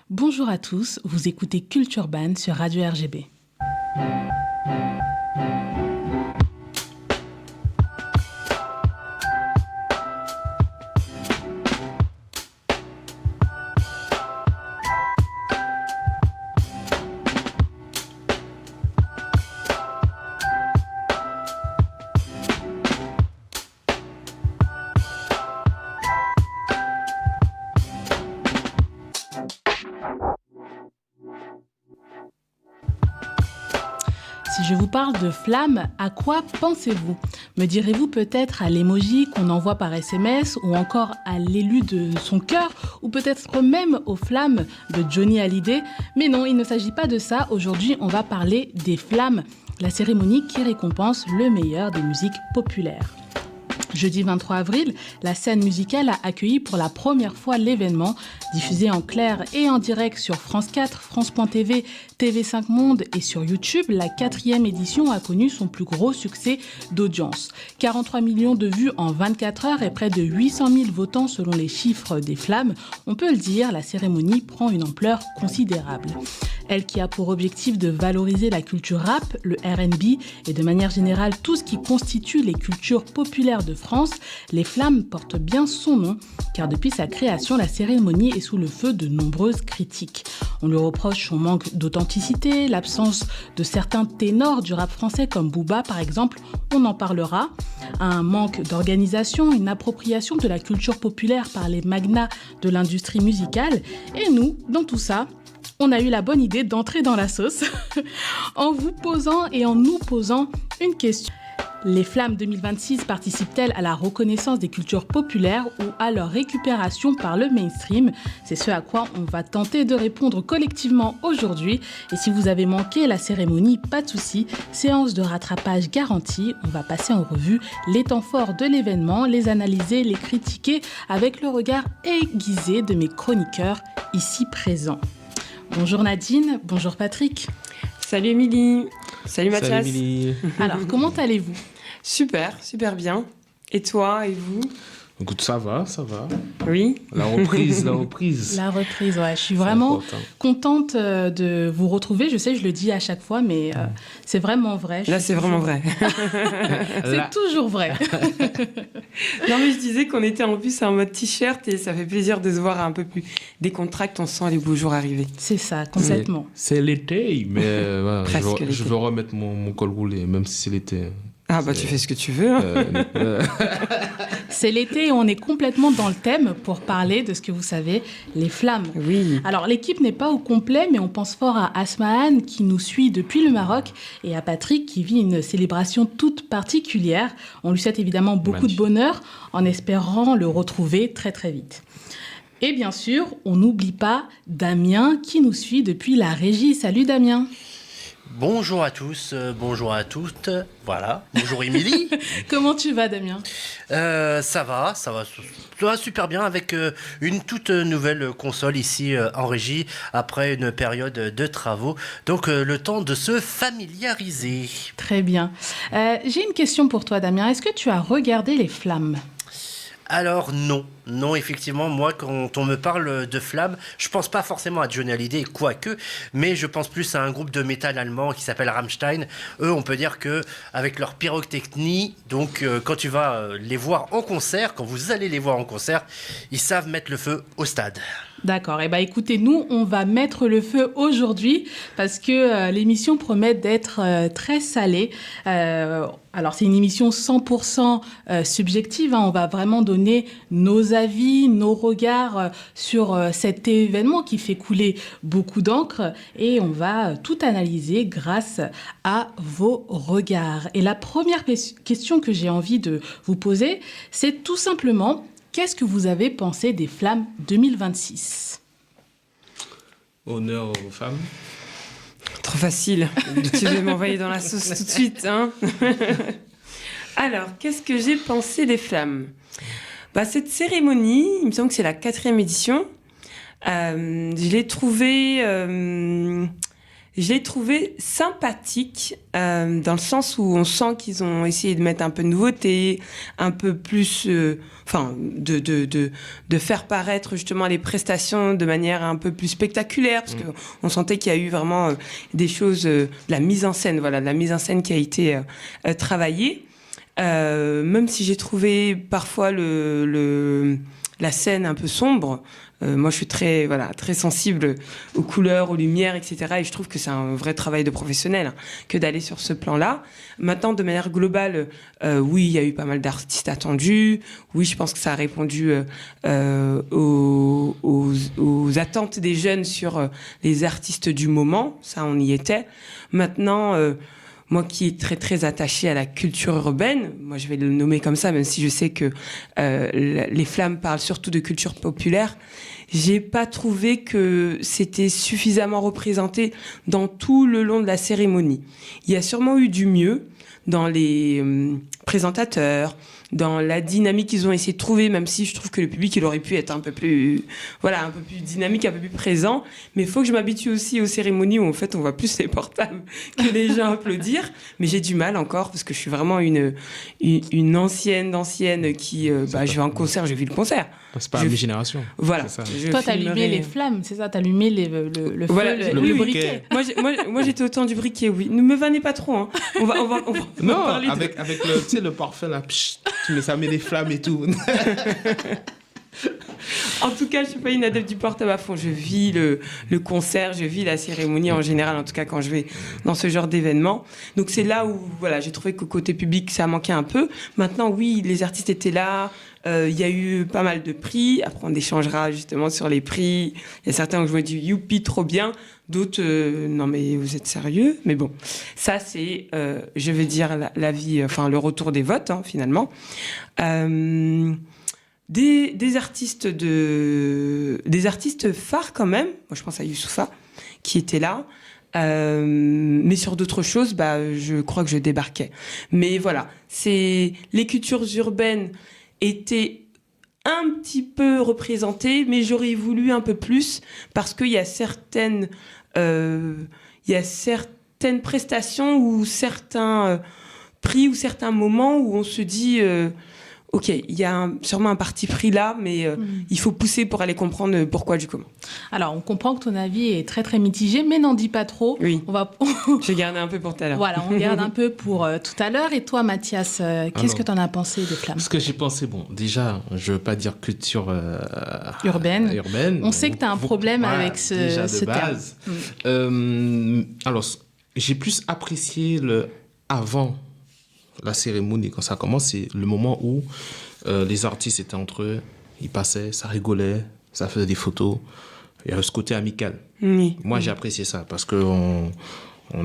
Bonjour à tous, vous écoutez Culture Urban sur Radio RGB. Si je vous parle de flammes, à quoi pensez-vous ? Me direz-vous peut-être à l'emoji qu'on envoie par SMS ou encore à l'élu de son cœur ou peut-être même aux flammes de Johnny Hallyday ? Mais non, il ne s'agit pas de ça. Aujourd'hui, on va parler des flammes, la cérémonie qui récompense le meilleur des musiques populaires. Jeudi 23 avril, la scène musicale a accueilli pour la première fois l'événement, diffusé en clair et en direct sur France 4, France.tv, TV5 Monde et sur YouTube. La 4e édition a connu son plus gros succès d'audience. 43 millions de vues en 24 heures et près de 800 000 votants selon les chiffres des Flammes. On peut le dire, la cérémonie prend une ampleur considérable. Elle qui a pour objectif de valoriser la culture rap, le R&B et de manière générale tout ce qui constitue les cultures populaires de France, les Flammes portent bien son nom car depuis sa création, la cérémonie est sous le feu de nombreuses critiques. On lui reproche son manque d'authenticité, l'absence de certains ténors du rap français comme Booba par exemple, on en parlera, un manque d'organisation, une appropriation de la culture populaire par les magnats de l'industrie musicale et nous, dans tout ça, on a eu la bonne idée d'entrer dans la sauce en vous posant et en nous posant une question. Les Flammes 2026 participent-elles à la reconnaissance des cultures populaires ou à leur récupération par le mainstream ? C'est ce à quoi on va tenter de répondre collectivement aujourd'hui. Et si vous avez manqué la cérémonie, pas de souci, séance de rattrapage garantie. On va passer en revue les temps forts de l'événement, les analyser, les critiquer avec le regard aiguisé de mes chroniqueurs ici présents. Bonjour Nadine, bonjour Patrick. Salut Émilie, salut Mathias. Salut Émilie. Alors, comment allez-vous ? Super bien. Et toi et vous ? Écoute, ça va. Oui. La reprise. La reprise, ouais. Je suis vraiment contente de vous retrouver. Je sais, je le dis à chaque fois, mais c'est vraiment vrai. Là, c'est vraiment vrai. C'est toujours vrai. Non, mais je disais qu'on était en plus en mode t-shirt et ça fait plaisir de se voir un peu plus décontracté. On sent les beaux jours arriver. C'est ça, complètement. C'est l'été, mais Presque je veux remettre mon col roulé, même si c'est l'été. Ah bah tu fais ce que tu veux. C'est l'été et on est complètement dans le thème pour parler de ce que vous savez, les flammes. Oui. Alors l'équipe n'est pas au complet, mais on pense fort à Asmahan qui nous suit depuis le Maroc et à Patrick qui vit une célébration toute particulière. On lui souhaite évidemment beaucoup de bonheur en espérant le retrouver très très vite. Et bien sûr, on n'oublie pas Damien qui nous suit depuis la régie. Salut Damien. Bonjour à tous, bonjour à toutes, voilà, bonjour Émilie. Comment tu vas Damien ? Ça va super bien avec une toute nouvelle console ici en régie après une période de travaux, donc le temps de se familiariser. Très bien. J'ai une question pour toi Damien, est-ce que tu as regardé les Flammes ? Alors non, effectivement, moi quand on me parle de Flammes, je pense pas forcément à Johnny Hallyday, quoique, mais je pense plus à un groupe de métal allemand qui s'appelle Rammstein. Eux, on peut dire que avec leur pyrotechnie, donc quand tu vas les voir en concert, quand vous allez les voir en concert, ils savent mettre le feu au stade. D'accord. Eh bien, écoutez, nous, on va mettre le feu aujourd'hui parce que l'émission promet d'être très salée. Alors, c'est une émission 100% subjective. Hein. On va vraiment donner nos avis, nos regards sur cet événement qui fait couler beaucoup d'encre et on va tout analyser grâce à vos regards. Et la première question que j'ai envie de vous poser, c'est tout simplement... Qu'est-ce que vous avez pensé des Flammes 2026 ? Honneur aux femmes. Trop facile. Tu veux m'envoyer dans la sauce tout de suite, hein ? Alors, qu'est-ce que j'ai pensé des Flammes ? Cette cérémonie, il me semble que c'est la 4e édition. Je l'ai trouvée... Je l'ai trouvé sympathique dans le sens où on sent qu'ils ont essayé de mettre un peu de nouveauté, un peu plus, de faire paraître justement les prestations de manière un peu plus spectaculaire, parce qu'on sentait qu'il y a eu vraiment des choses, de la mise en scène, de la mise en scène qui a été travaillée. Même si j'ai trouvé parfois la scène un peu sombre. Moi, je suis très sensible aux couleurs, aux lumières, etc. Et je trouve que c'est un vrai travail de professionnel que d'aller sur ce plan-là. Maintenant, de manière globale, oui, il y a eu pas mal d'artistes attendus. Oui, je pense que ça a répondu aux attentes des jeunes sur les artistes du moment. Ça, on y était. Maintenant... moi qui est très très attachée à la culture urbaine, moi je vais le nommer comme ça, même si je sais que les Flammes parlent surtout de culture populaire, j'ai pas trouvé que c'était suffisamment représenté dans tout le long de la cérémonie. Il y a sûrement eu du mieux dans les présentateurs, dans la dynamique qu'ils ont essayé de trouver, même si je trouve que le public, il aurait pu être un peu plus dynamique, un peu plus présent. Mais il faut que je m'habitue aussi aux cérémonies où, en fait, on voit plus les portables que les gens applaudir. Mais j'ai du mal encore, parce que je suis vraiment une ancienne qui... je vais en concert, j'ai vu le concert. C'est pas la même génération. Voilà. Toi, t'as allumé les flammes, c'est ça? T'as allumé le feu, le briquet. Moi, j'étais au temps du briquet, oui. Ne me vannez pas trop, hein. On va Non, parler avec le parfum, là, ça met des flammes et tout. En tout cas, je suis pas une adepte du portable à fond. Je vis le concert, je vis la cérémonie en général, en tout cas quand je vais dans ce genre d'événement. Donc c'est là où j'ai trouvé qu'au côté public, ça manquait un peu. Maintenant, oui, les artistes étaient là. Il y a eu pas mal de prix. Après, on échangera justement sur les prix. Il y a certains où je me dis youpi, trop bien. D'autres, non mais vous êtes sérieux? Mais bon, ça c'est, je vais dire l'avis, le retour des votes finalement. Des artistes phares quand même. Moi, je pense à Youssoupha qui était là. Mais sur d'autres choses, je crois que je débarquais. Mais voilà, les cultures urbaines étaient un petit peu représentées, mais j'aurais voulu un peu plus parce qu'il y a certaines prestations ou certains prix ou certains moments où on se dit ok, il y a sûrement un parti pris là, mais il faut pousser pour aller comprendre pourquoi du comment. Alors, on comprend que ton avis est très très mitigé, mais n'en dis pas trop. Oui, je vais garder un peu pour tout à l'heure. Voilà, on garde un peu pour tout à l'heure. Et toi, Mathias, qu'est-ce que tu en as pensé des flammes? Ce que j'ai pensé, déjà, je veux pas dire culture urbaine. On sait que tu as un problème avec ce base. Terme. Alors, j'ai plus apprécié le avant la cérémonie, quand ça commence, c'est le moment où les artistes étaient entre eux, ils passaient, ça rigolait, ça faisait des photos. Il y a ce côté amical. Oui. Moi, j'ai apprécié ça parce qu'on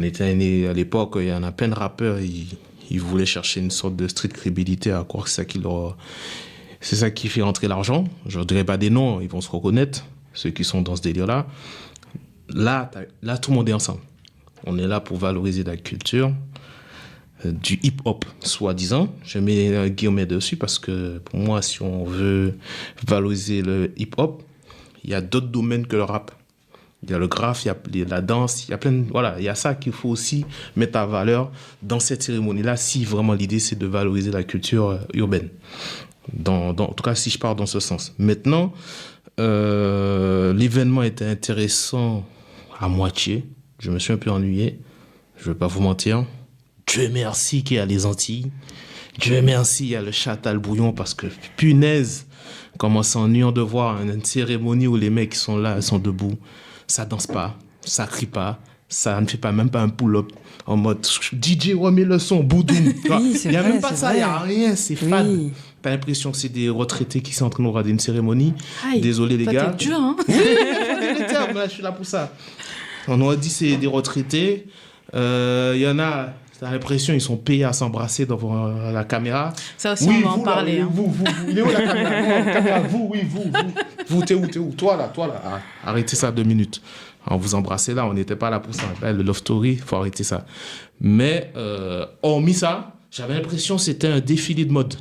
était nés à l'époque, il y en a plein de rappeurs, ils voulaient chercher une sorte de street crédibilité à croire que c'est ça qui fait rentrer l'argent. Je ne dirais pas des noms, ils vont se reconnaître, ceux qui sont dans ce délire-là. Là, tout le monde est ensemble. On est là pour valoriser la culture du hip-hop, soi-disant. Je mets un guillemet dessus parce que pour moi, si on veut valoriser le hip-hop, il y a d'autres domaines que le rap. Il y a le graphe, il y a la danse, il y a plein de... Voilà, il y a ça qu'il faut aussi mettre en valeur dans cette cérémonie-là, si vraiment l'idée, c'est de valoriser la culture urbaine. En tout cas, si je pars dans ce sens. Maintenant, l'événement était intéressant à moitié. Je me suis un peu ennuyé. Je ne vais pas vous mentir. Dieu merci qu'il y a les Antilles. Dieu merci, il y a le Châtel bouillon parce que, punaise, comment c'est ennuyant de voir une cérémonie où les mecs qui sont là, ils sont debout. Ça danse pas, ça crie pas, ça ne fait même pas un pull-up en mode DJ remets le son, boudoum. Oui, il n'y a même pas ça, il n'y a rien, c'est fade. Oui. T'as l'impression que c'est des retraités qui sont en train de regarder une cérémonie. Aïe, désolé les gars. T'es dur, hein? Oui, les termes, là, je suis là pour ça. On aurait dit c'est des retraités. Il y en a... T'as l'impression qu'ils sont payés à s'embrasser devant la caméra. Ça aussi, oui, on va en parler. Là, vous, il est où la caméra? Vous, t'es où? Toi là. Arrêtez ça 2 minutes. On vous embrassait là, on n'était pas là pour ça. Là, le love story, il faut arrêter ça. Mais, hormis ça, j'avais l'impression que c'était un défilé de mode.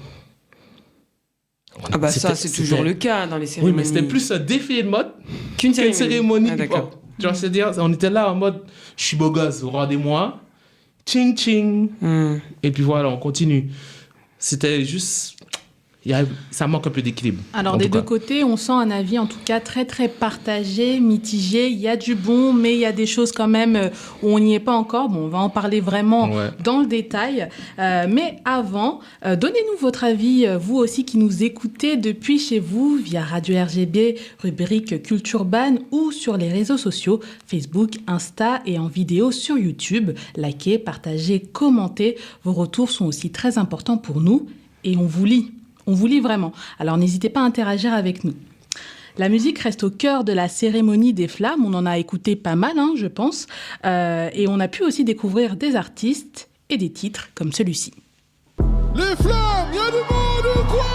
Ça, c'est toujours le cas dans les cérémonies. Oui, mais c'était plus un défilé de mode qu'une cérémonie. Ah, d'accord. Tu vois, c'est-à-dire, on était là en mode, je suis beau gosse, rendez-moi, ching ching. Et puis voilà, on continue. C'était juste... ça manque un peu d'équilibre. Alors, des deux côtés, on sent un avis, en tout cas, très, très partagé, mitigé. Il y a du bon, mais il y a des choses quand même où on n'y est pas encore. Bon, on va en parler vraiment dans le détail. Mais avant, donnez-nous votre avis, vous aussi qui nous écoutez depuis chez vous, via Radio RGB, rubrique Culture Urbaine, ou sur les réseaux sociaux, Facebook, Insta et en vidéo sur YouTube. Likez, partagez, commentez. Vos retours sont aussi très importants pour nous et on vous lit. On vous lit vraiment. Alors n'hésitez pas à interagir avec nous. La musique reste au cœur de la cérémonie des flammes. On en a écouté pas mal, je pense. Et on a pu aussi découvrir des artistes et des titres comme celui-ci. Les flammes, y'a du monde ou quoi?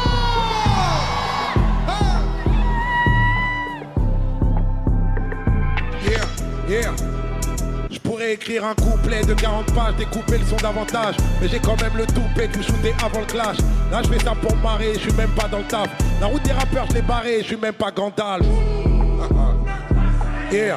Yeah. Je pourrais écrire un couplet de 40 pages, découper le son davantage. Mais j'ai quand même le toupet, tout shooté avant le clash. Là je fais ça pour marrer, je suis même pas dans le taf. La route des rappeurs je l'ai barré, je suis même pas Gandalf. Yeah.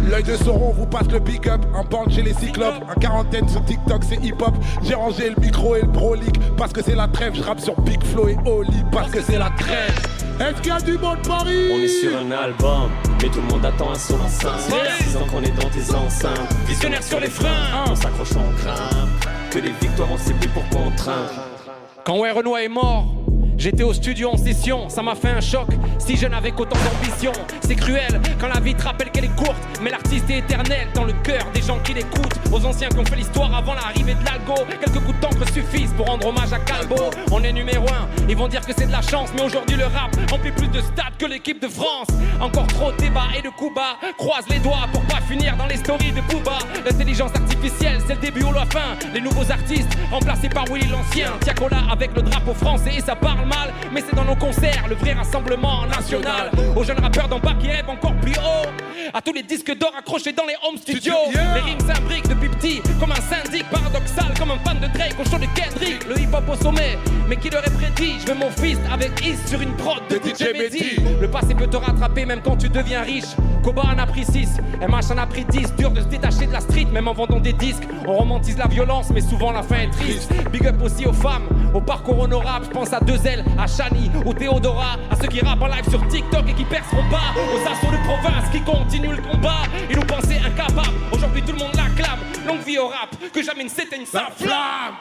L'œil de Sauron vous passe le big up. Un band chez les cyclopes, un quarantaine sur TikTok c'est hip hop. J'ai rangé le micro et le brolic parce que c'est la trêve. Je rappe sur Big Flo et Oli parce que c'est la trêve. Est-ce qu'il y a du monde Paris? On est sur un album, mais tout le monde attend un son enceinte. 6 ans qu'on est dans tes enceintes. Visionnaire sur les freins, on s'accroche en grain. Que les victoires on sait plus pourquoi on trinque. Quand ouais Renoir est mort, j'étais au studio en session, ça m'a fait un choc. Si jeune avec autant d'ambition, c'est cruel quand la vie te rappelle qu'elle est courte. Mais l'artiste est éternel dans le cœur des gens qui l'écoutent. Aux anciens qui ont fait l'histoire avant l'arrivée de l'algo. Quelques coups d'encre suffisent pour rendre hommage à Calbo. On est numéro 1, ils vont dire que c'est de la chance. Mais aujourd'hui le rap remplit plus de stades que l'équipe de France. Encore trop de débats et de coups bas. Croise les doigts pour pas finir dans les stories de Booba. L'intelligence artificielle, c'est le début ou la fin. Les nouveaux artistes remplacés par Willy l'ancien. Tiakola avec le drapeau français et ça parle mal, mais c'est dans nos concerts, le vrai rassemblement national. Aux jeunes rappeurs d'en bas qui rêvent encore plus haut, à tous les disques d'or accrochés dans les home studios. Les rimes s'imbriquent depuis petit, comme un syndic paradoxal, comme un fan de Drake au show de Kendrick. Le hip-hop au sommet, mais qui l'aurait prédit? Je veux mon fist avec Is sur une prod de DJ Mehdi. Le passé peut te rattraper même quand tu deviens riche. Koba en a pris 6, MH en a pris 10. Dur de se détacher de la street, même en vendant des disques. On romantise la violence, mais souvent la fin est triste. Big up aussi aux femmes, au parcours honorable. Je pense à 2L, à Shani ou Théodora, à ceux qui rappent en live sur TikTok et qui perceront pas, aux assauts de province qui continuent le combat. Ils nous pensaient incapables, aujourd'hui tout le monde l'acclame. Longue vie au rap, que jamais ne s'éteigne sa flamme.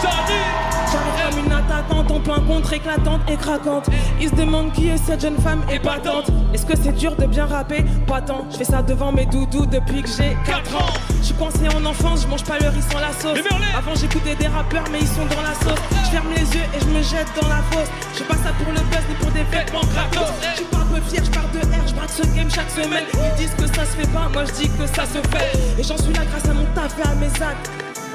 J'arrive comme une attaquante, en plein contre éclatante et craquante. Ils se demandent qui est cette jeune femme épatante. Est-ce que c'est dur de bien rapper? Pas tant, je fais ça devant mes doudous depuis que j'ai 4 ans. Je suis coincé en enfance, je mange pas le riz sans la sauce. Avant j'écoutais des rappeurs mais ils sont dans la sauce. Je ferme les yeux et je me jette dans la fosse. Je fais pas ça pour le buzz ni pour des vêtements gratos. Je suis pas un peu fier, je pars de R, je braque ce game chaque semaine. Ils disent que ça se fait pas, moi je dis que ça se fait. Et j'en suis là grâce à mon taf et à mes actes.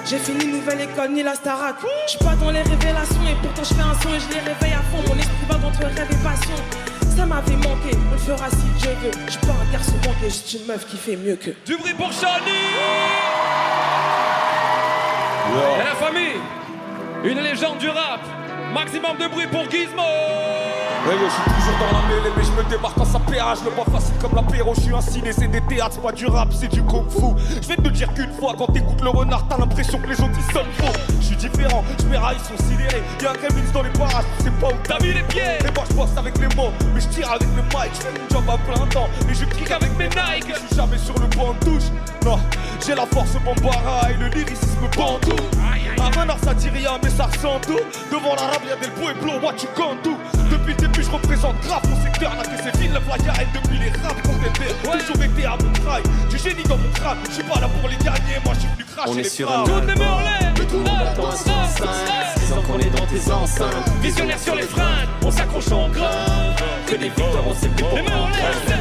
J'ai fini nouvelle école ni la Starac. Je suis pas dans les révélations et pourtant je fais un son et je les réveille à fond. Mon esprit va entre rêve et passion. Ça m'avait manqué, on le fera si Dieu veut. Je suis pas un garçon manqué, juste une meuf qui fait mieux que. Du bruit pour Shani. Et la famille, une légende du rap. Maximum de bruit pour Gizmo. Ouais, je suis toujours dans la mêlée, mais je me démarque quand ça péage. Le pas facile comme l'apéro, je suis un ciné, c'est des théâtres, c'est pas du rap, c'est du kung fu. Je vais te le dire qu'une fois, quand t'écoutes le renard, t'as l'impression que les autres ils sonnent faux. Je suis différent, je ils sont sidérés. Y'a un Gremlins dans les parages, tu sais pas où t'as mis les pieds. Et moi je bosse avec les mots, mais je tire avec le mic. Je fais mon job à plein temps, et je kick avec mes Nike. Je suis jamais sur le banc de touche, non. J'ai la force Bambara et le lyricisme bandou. Un renard ça dit rien, mais ça ressent tout. Devant la rap, y'a des beaux et blow, what you can do. Depuis le début, je représente grave mon secteur. Là que c'est fine, la haine depuis les raps qu'on t'était. Toujours été à mon trail, du génie dans mon crâne. Je suis pas là pour les gagner, moi je suis venu cracher. On est les sur frappes. un Tout le monde en l'air. tout le monde attend un 105. 6 ans qu'on est dans tes enceintes. Visionnaire sur les freins, on s'accroche en grain. Que des victoires on sait plus pourquoi Les mains en on l'air. traîne.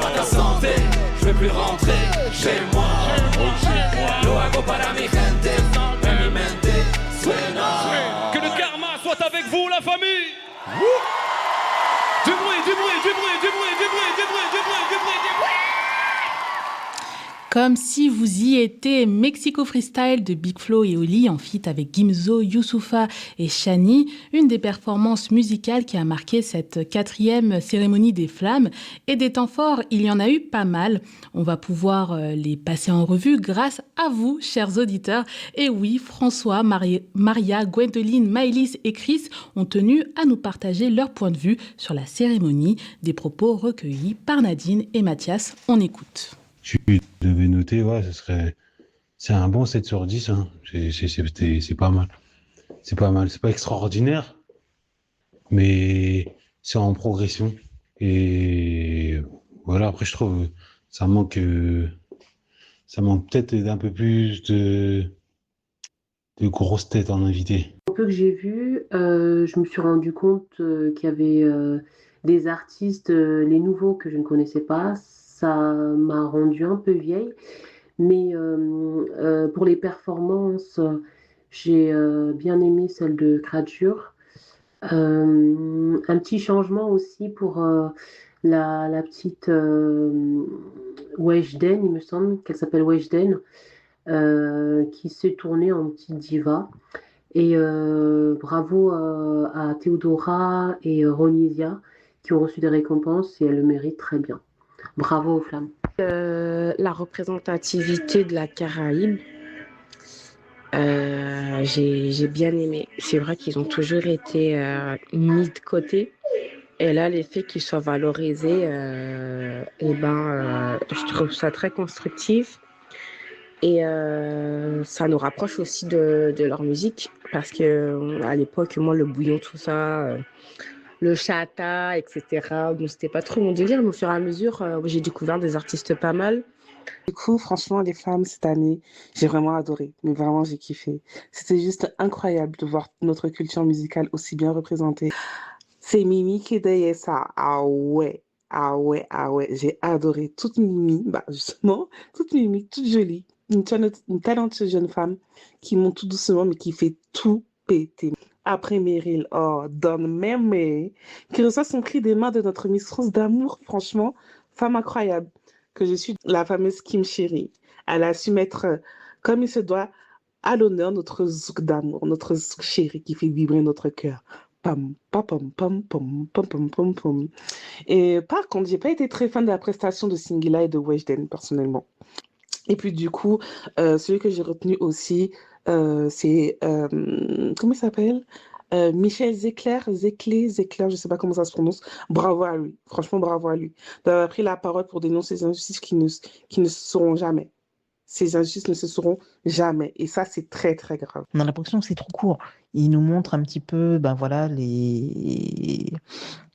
À ta santé, je veux plus rentrer chez moi. Lo hago para mi gente, en mi mente suena. Que le karma soit avec vous, la famille. Du bruit, du bruit, du bruit, du bruit, du bruit, du bruit, du bruit, du bruit, du bruit. Comme si vous y étiez, Mexico Freestyle de Big Flo et Oli en feat avec Gimzo, Youssoupha et Shani, une des performances musicales qui a marqué cette 4e cérémonie des flammes. Et des temps forts, il y en a eu pas mal. On va pouvoir les passer en revue grâce à vous, chers auditeurs. Et oui, François, Maria, Gwendoline, Maëlys et Chris ont tenu à nous partager leur point de vue sur la cérémonie, des propos recueillis par Nadine et Mathias. On écoute. Tu devais noter, ouais, c'est un bon 7 sur 10, hein. C'est pas mal. C'est pas mal. C'est pas extraordinaire, mais c'est en progression. Et voilà, après, je trouve ça manque peut-être d'un peu plus de grosses têtes en invité. Un peu que j'ai vu, je me suis rendu compte qu'il y avait des artistes, les nouveaux que je ne connaissais pas. Ça m'a rendue un peu vieille, mais pour les performances, j'ai bien aimé celle de Creature. Un petit changement aussi pour la petite Weshden, il me semble qu'elle s'appelle Weshden, qui s'est tournée en petite diva. Et bravo à Théodora et Ronisia qui ont reçu des récompenses et elles le méritent très bien. Bravo aux flammes. La représentativité de la Caraïbe, j'ai bien aimé. C'est vrai qu'ils ont toujours été mis de côté. Et là, les faits qu'ils soient valorisés, je trouve ça très constructif. Et ça nous rapproche aussi de leur musique. Parce qu'à l'époque, moi, le bouillon, tout ça... le chata, etc. Bon, c'était pas trop mon délire, mais au fur et à mesure, j'ai découvert des artistes pas mal. Du coup, franchement, les femmes, cette année, j'ai vraiment adoré. Mais vraiment, j'ai kiffé. C'était juste incroyable de voir notre culture musicale aussi bien représentée. C'est Mimi qui disait ça. Ah ouais. J'ai adoré toute Mimi, justement, toute Mimi, toute jolie. Une talentueuse jeune femme qui monte tout doucement, mais qui fait tout péter. Après Meryl, Don Mémé, qui reçoit son prix des mains de notre Miss France d'amour, franchement, femme incroyable, que je suis, la fameuse Kim Chéri. Elle a su mettre, comme il se doit, à l'honneur notre zouk d'amour, notre zouk chéri qui fait vibrer notre cœur. Pam, pam, pam, pam, pam, pam, pam, pam, pam. Et par contre, j'ai pas été très fan de la prestation de Singila et de Weshden, personnellement. Et puis du coup, celui que j'ai retenu aussi, c'est, comment il s'appelle? Michel Zecler, je sais pas comment ça se prononce. Bravo à lui, franchement bravo à lui. D'avoir pris la parole pour dénoncer ces injustices qui ne se seront jamais. Ces injustices ne se seront jamais. Et ça, c'est très, très grave. On a l'impression que c'est trop court. Il nous montre un petit peu,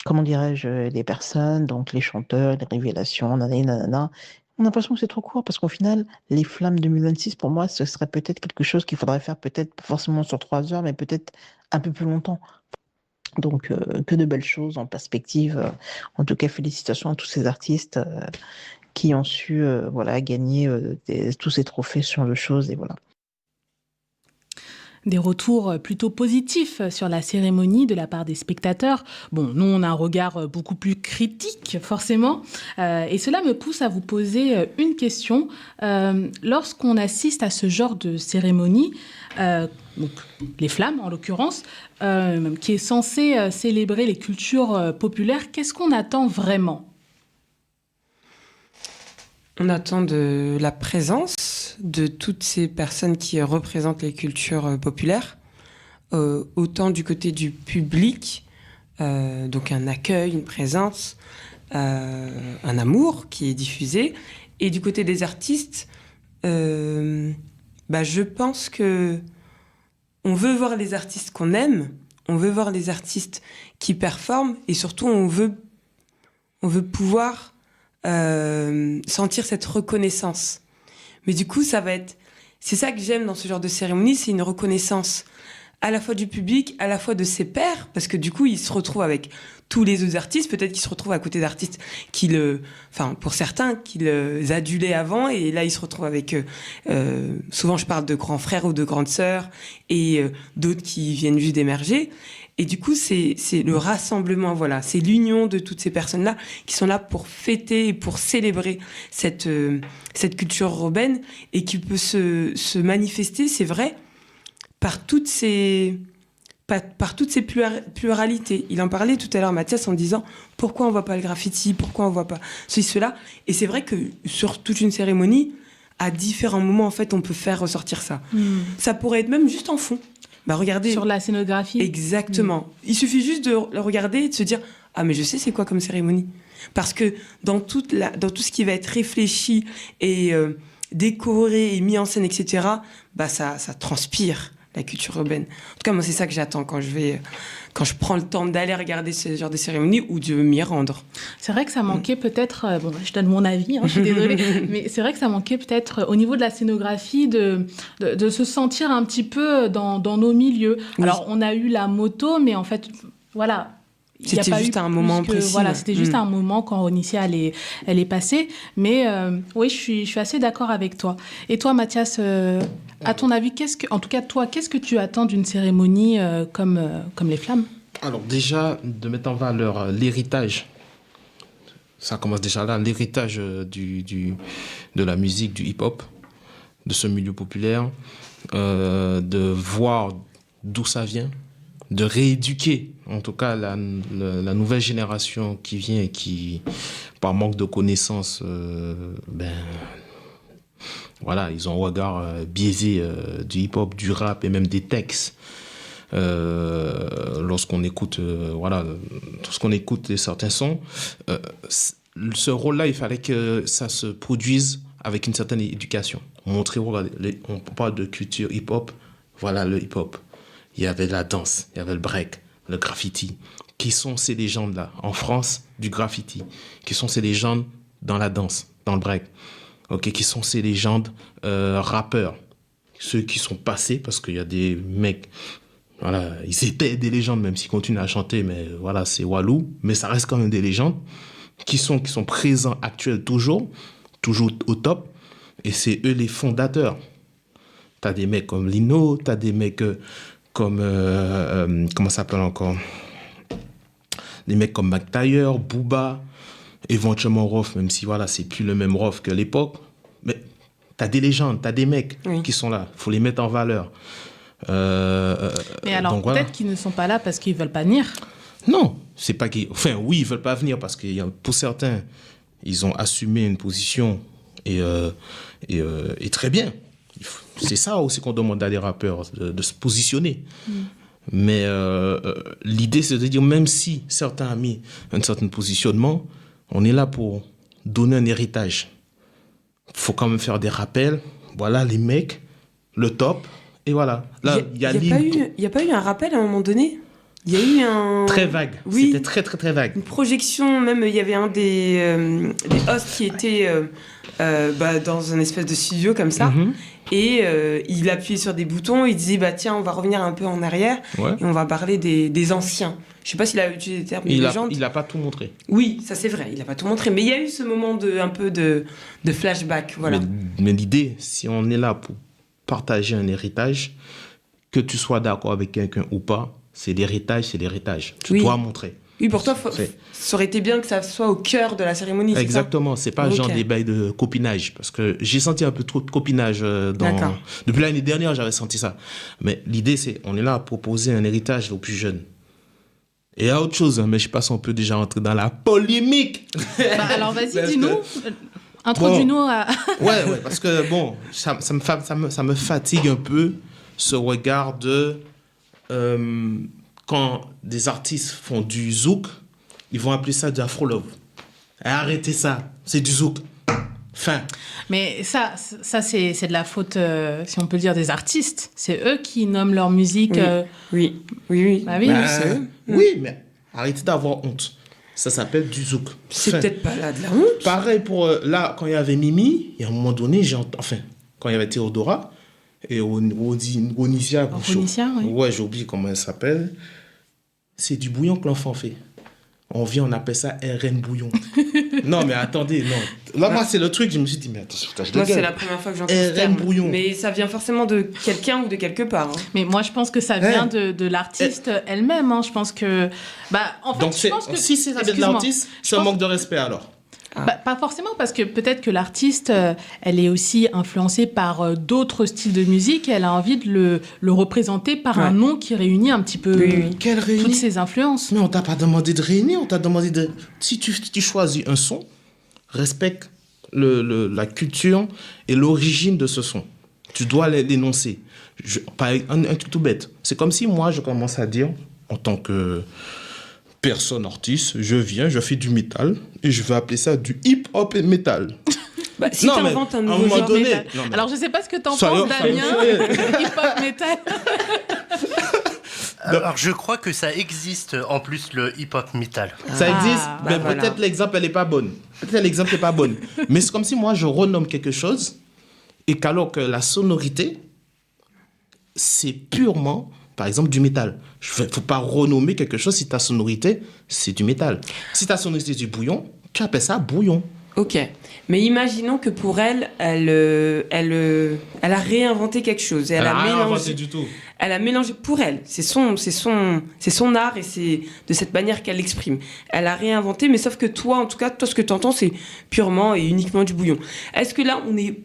comment dirais-je, les personnes, donc les chanteurs, les révélations, nanana. On a l'impression que c'est trop court parce qu'au final, les flammes 2026, pour moi, ce serait peut-être quelque chose qu'il faudrait faire peut-être pas forcément sur 3 heures, mais peut-être un peu plus longtemps. Donc, que de belles choses en perspective. En tout cas, félicitations à tous ces artistes qui ont su gagner tous ces trophées sur le chose. Et voilà. Des retours plutôt positifs sur la cérémonie de la part des spectateurs. Bon, nous, on a un regard beaucoup plus critique, forcément. Et cela me pousse à vous poser une question. Lorsqu'on assiste à ce genre de cérémonie, donc les flammes en l'occurrence, qui est censé célébrer les cultures populaires, qu'est-ce qu'on attend vraiment ? On attend de la présence de toutes ces personnes qui représentent les cultures populaires, autant du côté du public, donc un accueil, une présence, un amour qui est diffusé, et du côté des artistes, je pense que on veut voir les artistes qu'on aime, on veut voir les artistes qui performent, et surtout on veut pouvoir sentir cette reconnaissance. Mais du coup, c'est ça que j'aime dans ce genre de cérémonie, c'est une reconnaissance à la fois du public, à la fois de ses pairs, parce que du coup, ils se retrouvent avec tous les autres artistes, peut-être qu'ils se retrouvent à côté d'artistes pour certains, qui les adulaient avant, et là, ils se retrouvent avec, souvent je parle de grands frères ou de grandes sœurs, et d'autres qui viennent juste d'émerger. Et du coup, c'est le rassemblement, voilà. C'est l'union de toutes ces personnes-là qui sont là pour fêter et pour célébrer cette culture urbaine et qui peut se manifester, c'est vrai, par toutes ces pluralités. Il en parlait tout à l'heure, Mathias, en disant pourquoi on voit pas le graffiti, pourquoi on voit pas ceci, cela. Et c'est vrai que sur toute une cérémonie, à différents moments, en fait, on peut faire ressortir ça. Ça pourrait être même juste en fond. Bah, regardez. Sur la scénographie. Exactement. Il suffit juste de le regarder et de se dire ah, mais je sais c'est quoi comme cérémonie. Parce que dans tout ce qui va être réfléchi et décoré et mis en scène, etc., bah, ça transpire la culture urbaine. En tout cas, moi, c'est ça que j'attends quand je prends le temps d'aller regarder ce genre de cérémonie ou de m'y rendre. C'est vrai que ça manquait peut-être, bon, je donne mon avis, je suis désolée, mais c'est vrai que ça manquait peut-être au niveau de la scénographie de se sentir un petit peu dans nos milieux. Oui. Alors, on a eu la moto, mais en fait, voilà. C'était juste un moment précis. Voilà, c'était juste un moment quand Onicia elle est passée. Mais oui, je suis assez d'accord avec toi. Et toi, Mathias, à ton avis, en tout cas toi, qu'est-ce que tu attends d'une cérémonie comme les Flammes ? Alors déjà, de mettre en valeur l'héritage. Ça commence déjà là, l'héritage de la musique, du hip-hop, de ce milieu populaire, de voir d'où ça vient, de rééduquer en tout cas la nouvelle génération qui vient et qui, par manque de connaissances, voilà, ils ont un regard biaisé du hip-hop, du rap et même des textes. Lorsqu'on écoute, lorsqu'on écoute certains sons, ce rôle-là, il fallait que ça se produise avec une certaine éducation. Montrer, on parle de culture hip-hop, voilà le hip-hop. Il y avait la danse, il y avait le break, le graffiti. Qui sont ces légendes-là en France du graffiti? Qui sont ces légendes dans la danse, dans le break? Okay, qui sont ces légendes rappeurs? Ceux qui sont passés, parce qu'il y a des mecs, voilà, ils étaient des légendes, même s'ils continuent à chanter, mais voilà, c'est Walou, mais ça reste quand même des légendes, qui sont présents, actuels, toujours au top, et c'est eux les fondateurs. T'as des mecs comme Lino, t'as des mecs comme, comment ça s'appelle encore? Des mecs comme McTayer, Booba, éventuellement Rof, même si voilà, c'est plus le même Rof que l'époque. Mais t'as des légendes, t'as des mecs qui sont là. Il faut les mettre en valeur. Mais alors, donc, peut-être qu'ils ne sont pas là parce qu'ils ne veulent pas venir. Non, c'est pas qu'ils... Enfin, oui, ils ne veulent pas venir parce que pour certains, ils ont assumé une position et très bien. C'est ça aussi qu'on demande à des rappeurs, de se positionner. Mais l'idée, c'est de dire, même si certains ont mis un certain positionnement, on est là pour donner un héritage. Il faut quand même faire des rappels. Voilà, les mecs, le top, et voilà. Là, il y a pas eu un rappel à un moment donné? Il y a eu un... Très vague. Oui. C'était très, très, très vague. Une projection, même, il y avait un des hosts qui était dans un espèce de studio comme ça. Et il appuyait sur des boutons, il disait tiens, on va revenir un peu en arrière et on va parler des anciens. Je sais pas s'il a utilisé des termes de légende. Il a pas tout montré. Oui, ça c'est vrai, il a pas tout montré, mais il y a eu ce moment un peu de flashback, voilà. Mais l'idée, si on est là pour partager un héritage, que tu sois d'accord avec quelqu'un ou pas, c'est l'héritage. Tu dois montrer. Oui, pour toi, ça aurait été bien que ça soit au cœur de la cérémonie. Exactement, c'est pas genre des bails de copinage, parce que j'ai senti un peu trop de copinage depuis l'année dernière, j'avais senti ça. Mais l'idée, c'est on est là à proposer un héritage aux plus jeunes. Et il y a autre chose, mais je sais pas si on peut déjà entrer dans la polémique. Alors vas-y, dis-nous. Introduis-nous à... ouais, parce que bon, ça me fatigue un peu ce regard de... quand des artistes font du zouk, ils vont appeler ça du afro-love. Arrêtez ça, c'est du zouk. Fin. Mais ça c'est de la faute, si on peut dire, des artistes. C'est eux qui nomment leur musique. Oui. Bah oui, c'est eux. Oui, mais arrêtez d'avoir honte. Ça s'appelle du zouk. C'est peut-être pas là de la honte. Pareil pour là, quand il y avait Mimi, il y a un moment donné, quand il y avait Théodora, et Onicia. Ouais, j'ai oublié comment elle s'appelle. C'est du bouillon que l'enfant fait. On appelle ça RN bouillon. Non, mais attendez, non. Là, moi, c'est le truc, je me suis dit, mais attention, moi, c'est la première fois que j'entends ce terme. Mais ça vient forcément de quelqu'un ou de quelque part. Hein. Mais moi, je pense que ça vient de l'artiste elle-même. Hein. Je pense que... en fait, donc, je pense que... si ça vient de l'artiste, c'est un manque de respect, alors. Pas forcément, parce que peut-être que l'artiste, elle est aussi influencée par d'autres styles de musique et elle a envie de le représenter par un nom qui réunit un petit peu toutes ces influences. Mais on t'a pas demandé de réunir, on t'a demandé de... Si tu choisis un son, respecte la culture et l'origine de ce son. Tu dois l'énoncer. Un truc tout bête. C'est comme si moi, je commence à dire, en tant que... personne artiste, je fais du métal et je vais appeler ça du hip-hop et métal. Si t'inventes un nouveau genre métal. Alors je sais pas ce que t'en penses, Damien, hip-hop métal. Alors je crois que ça existe en plus le hip-hop métal. Ça existe, mais peut-être l'exemple elle est pas bonne. Mais c'est comme si moi je renomme quelque chose et qu'alors que la sonorité c'est purement par exemple du métal. Il ne faut pas renommer quelque chose si ta sonorité, c'est du métal. Si ta sonorité, c'est du bouillon, tu appelles ça bouillon. Ok. Mais imaginons que pour elle, elle a réinventé quelque chose. Elle a mélangé. Inventé du tout. Elle a mélangé pour elle. C'est son art et c'est de cette manière qu'elle l'exprime. Elle a réinventé, mais sauf que toi, en tout cas, toi, ce que tu entends, c'est purement et uniquement du bouillon. Est-ce que là, on est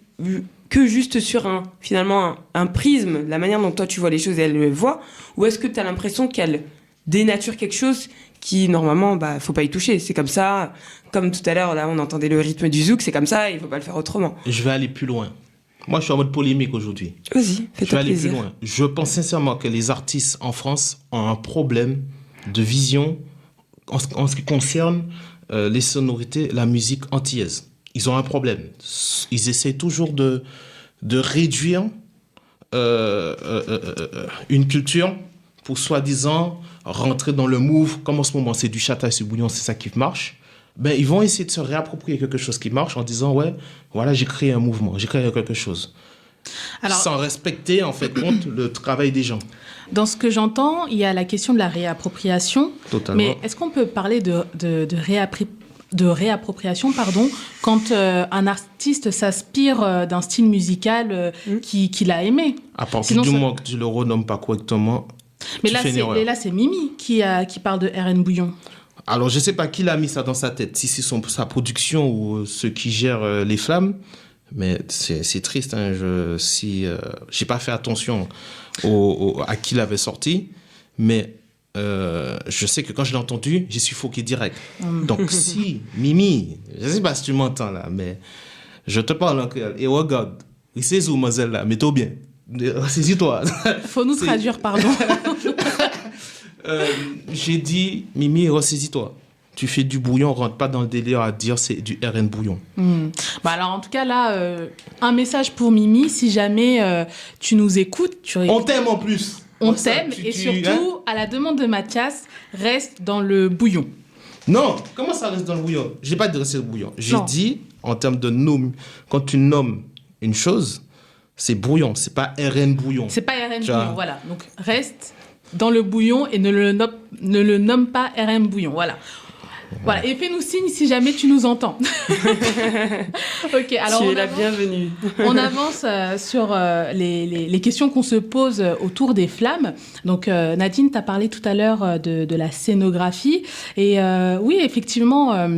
que juste sur un prisme, la manière dont toi tu vois les choses et elle le voit, ou est-ce que tu as l'impression qu'elle dénature quelque chose qui, normalement, faut pas y toucher. C'est comme ça, comme tout à l'heure, là, on entendait le rythme du zouk, c'est comme ça, il faut pas le faire autrement. Je vais aller plus loin. Moi, je suis en mode polémique aujourd'hui. Vas-y, fais-toi plaisir. Je vais aller plus loin. Je pense sincèrement que les artistes en France ont un problème de vision en ce qui concerne les sonorités, la musique antillaise. Ils ont un problème. Ils essaient toujours de réduire une culture pour soi-disant rentrer dans le move. Comme en ce moment, c'est du chata, c'est bouillon, c'est ça qui marche. Ben, ils vont essayer de se réapproprier quelque chose qui marche en disant, ouais, voilà, j'ai créé un mouvement, j'ai créé quelque chose. Alors, sans respecter, en fait, compte le travail des gens. Dans ce que j'entends, il y a la question de la réappropriation. Totalement. Mais est-ce qu'on peut parler de réappropriation, quand un artiste s'inspire d'un style musical qu'il a aimé? À partir du moment que tu le renommes pas correctement, mais là, c'est Mimi qui parle de RN Bouillon. Alors, je sais pas qui l'a mis ça dans sa tête, si c'est sa production ou ceux qui gèrent les Flammes, mais c'est triste. Hein, j'ai pas fait attention à qui l'avait sorti, mais je sais que quand je l'ai entendu, j'ai suffoqué direct. Donc si Mimi, je sais pas si tu m'entends là, mais je te parle encore et regarde, c'est où mademoiselle là, mets-toi bien, saisis-toi. Faut nous traduire, pardon. J'ai dit Mimi, ressaisis-toi. Tu fais du bouillon, rentre pas dans le délire à dire c'est du RN bouillon. Alors en tout cas là, un message pour Mimi, si jamais tu nous écoutes, on t'aime en plus. On t'aime et surtout, à la demande de Mathias, reste dans le bouillon. Non, comment ça reste dans le bouillon? J'ai pas dit rester dans le bouillon. J'ai dit, en termes de nom, quand tu nommes une chose, c'est bouillon, c'est pas RN bouillon. C'est pas RN bouillon, voilà. Donc reste dans le bouillon et ne le nomme pas RN bouillon, voilà. Voilà, et fais-nous signe si jamais tu nous entends. Ok, alors tu es la bienvenue. On avance sur les questions qu'on se pose autour des flammes. Donc Nadine, tu as parlé tout à l'heure de la scénographie. Et oui, effectivement,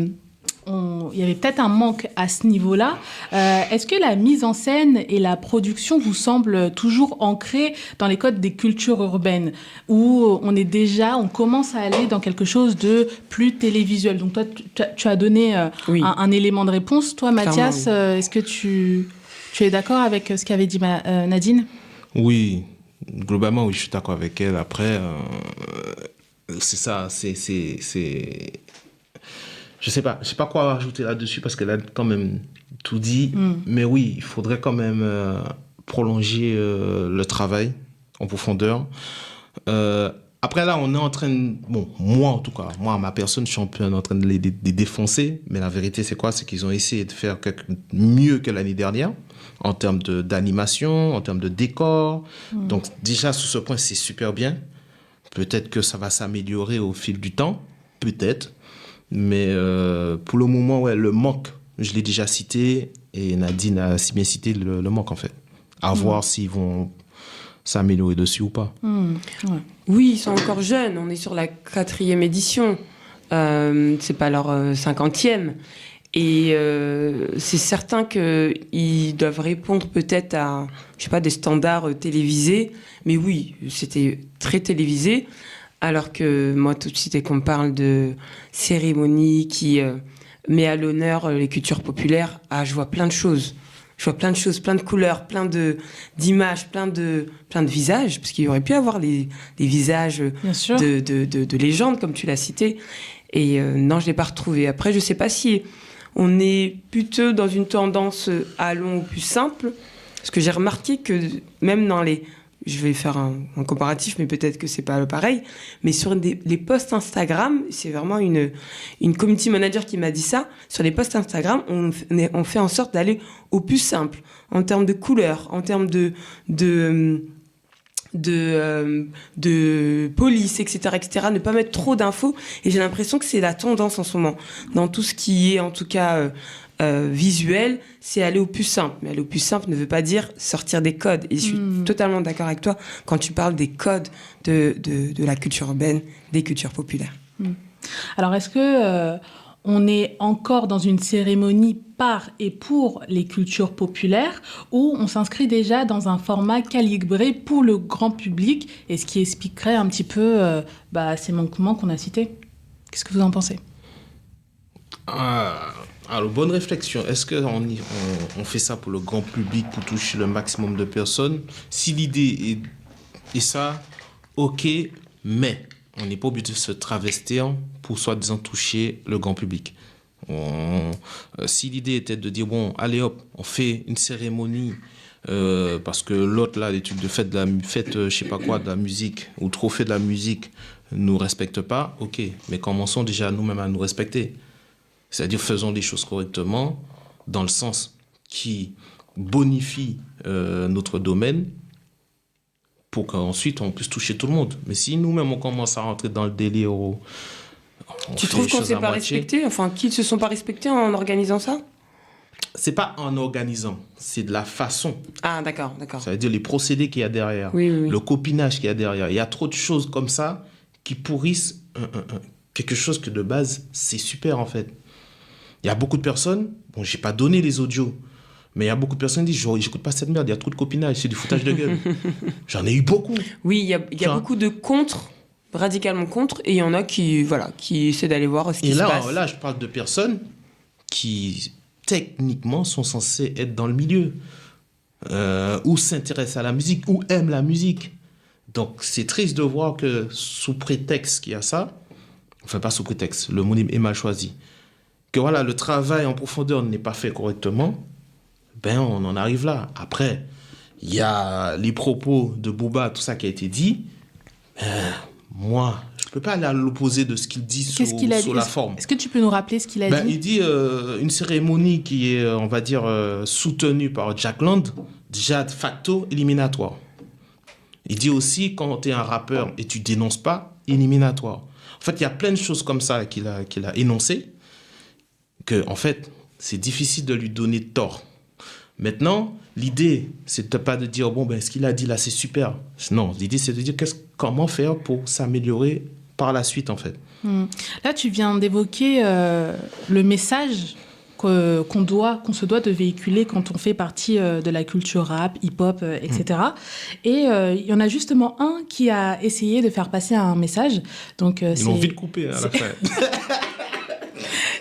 il y avait peut-être un manque à ce niveau-là. Est-ce que la mise en scène et la production vous semblent toujours ancrées dans les codes des cultures urbaines, où on commence à aller dans quelque chose de plus télévisuel? Donc toi, tu as donné un élément de réponse. Toi, Mathias, est-ce que tu es d'accord avec ce qu'avait dit Nadine? Oui, globalement, oui, je suis d'accord avec elle. Après, c'est ça, je sais pas quoi rajouter là-dessus parce qu'elle a quand même tout dit. Mais oui, il faudrait quand même prolonger le travail en profondeur. Après là, on est en train de... Bon, moi en tout cas, ma personne, je suis un peu en train de les défoncer. Mais la vérité, c'est quoi? C'est qu'ils ont essayé de faire mieux que l'année dernière en termes d'animation, en termes de décor. Donc déjà, sous ce point, c'est super bien. Peut-être que ça va s'améliorer au fil du temps. Peut-être. Mais pour le moment, ouais, le manque je l'ai déjà cité, et Nadine a si bien cité le manque, en fait. À voir s'ils vont s'améliorer dessus ou pas. Ouais. Oui, ils sont encore jeunes. On est sur la 4e édition. C'est pas leur 50e. Et c'est certain qu'ils doivent répondre peut-être à, je sais pas, des standards télévisés. Mais oui, c'était très télévisé. Alors que moi, tout de suite, dès qu'on me parle de cérémonie qui met à l'honneur les cultures populaires, je vois plein de choses. Je vois plein de choses, plein de couleurs, plein d'images, plein de visages, parce qu'il y aurait pu avoir des visages de légendes, comme tu l'as cité. Et non, je ne l'ai pas retrouvé. Après, je ne sais pas si on est plutôt dans une tendance allons au plus simple, parce que j'ai remarqué que même dans les... Je vais faire un comparatif, mais peut-être que c'est pas pareil. Mais sur les posts Instagram, c'est vraiment une community manager qui m'a dit ça. Sur les posts Instagram, on fait en sorte d'aller au plus simple, en termes de couleurs, en termes de police, etc., etc. Ne pas mettre trop d'infos. Et j'ai l'impression que c'est la tendance en ce moment. Dans tout ce qui est, en tout cas... visuel, c'est aller au plus simple. Mais aller au plus simple ne veut pas dire sortir des codes. Et je suis totalement d'accord avec toi quand tu parles des codes de la culture urbaine, des cultures populaires. Alors, est-ce que on est encore dans une cérémonie par et pour les cultures populaires ou on s'inscrit déjà dans un format calibré pour le grand public et ce qui expliquerait un petit peu ces manquements qu'on a cités? Qu'est-ce que vous en pensez? Alors, bonne réflexion. Est-ce qu'on fait ça pour le grand public, pour toucher le maximum de personnes? Si l'idée est ça, ok, mais on n'est pas obligé de se travestir pour soi-disant toucher le grand public. Si l'idée était de dire, bon, allez hop, on fait une cérémonie parce que l'autre, là, les trucs de fête, je sais pas quoi, de la musique, ou trophée de la musique, nous respecte pas, ok, mais commençons déjà nous-mêmes à nous respecter. C'est-à-dire faisons les choses correctement, dans le sens qui bonifie notre domaine, pour qu'ensuite on puisse toucher tout le monde. Mais si nous-mêmes on commence à rentrer dans le délire, tu trouves qu'on ne s'est pas respecté? Enfin, qu'ils ne se sont pas respectés en organisant ça? C'est pas en organisant, c'est de la façon. Ah, d'accord. Ça veut dire les procédés qu'il y a derrière, le copinage qu'il y a derrière. Il y a trop de choses comme ça qui pourrissent quelque chose que de base, c'est super en fait. Il y a beaucoup de personnes, bon, j'ai pas donné les audios, mais il y a beaucoup de personnes qui disent j'écoute pas cette merde, il y a trop de copinage, c'est du foutage de gueule. J'en ai eu beaucoup. Oui, il y a beaucoup de contre, radicalement contre, et il y en a qui essaient d'aller voir ce qui se passe. Et là, je parle de personnes qui, techniquement, sont censées être dans le milieu, ou s'intéressent à la musique, ou aiment la musique. Donc, c'est triste de voir que sous prétexte qu'il y a ça, enfin pas sous prétexte, le mot est mal choisi, que voilà, le travail en profondeur n'est pas fait correctement, on en arrive là. Après, il y a les propos de Booba, tout ça qui a été dit. Moi, je ne peux pas aller à l'opposé de ce qu'il dit sur la forme. Est-ce que tu peux nous rappeler ce qu'il a dit? Il dit une cérémonie qui est, on va dire, soutenue par Jack Land, déjà de facto éliminatoire. Il dit aussi, quand tu es un rappeur et tu dénonces pas, éliminatoire. En fait, il y a plein de choses comme ça qu'il a énoncées, que, en fait, c'est difficile de lui donner tort. Maintenant, l'idée, c'est pas de dire, ce qu'il a dit là, c'est super. Non, l'idée, c'est de dire comment faire pour s'améliorer par la suite, en fait. Là, tu viens d'évoquer le message qu'on se doit de véhiculer quand on fait partie de la culture rap, hip-hop, etc. Et il y en a justement un qui a essayé de faire passer un message. Donc, ils l'ont vite coupé à la fin.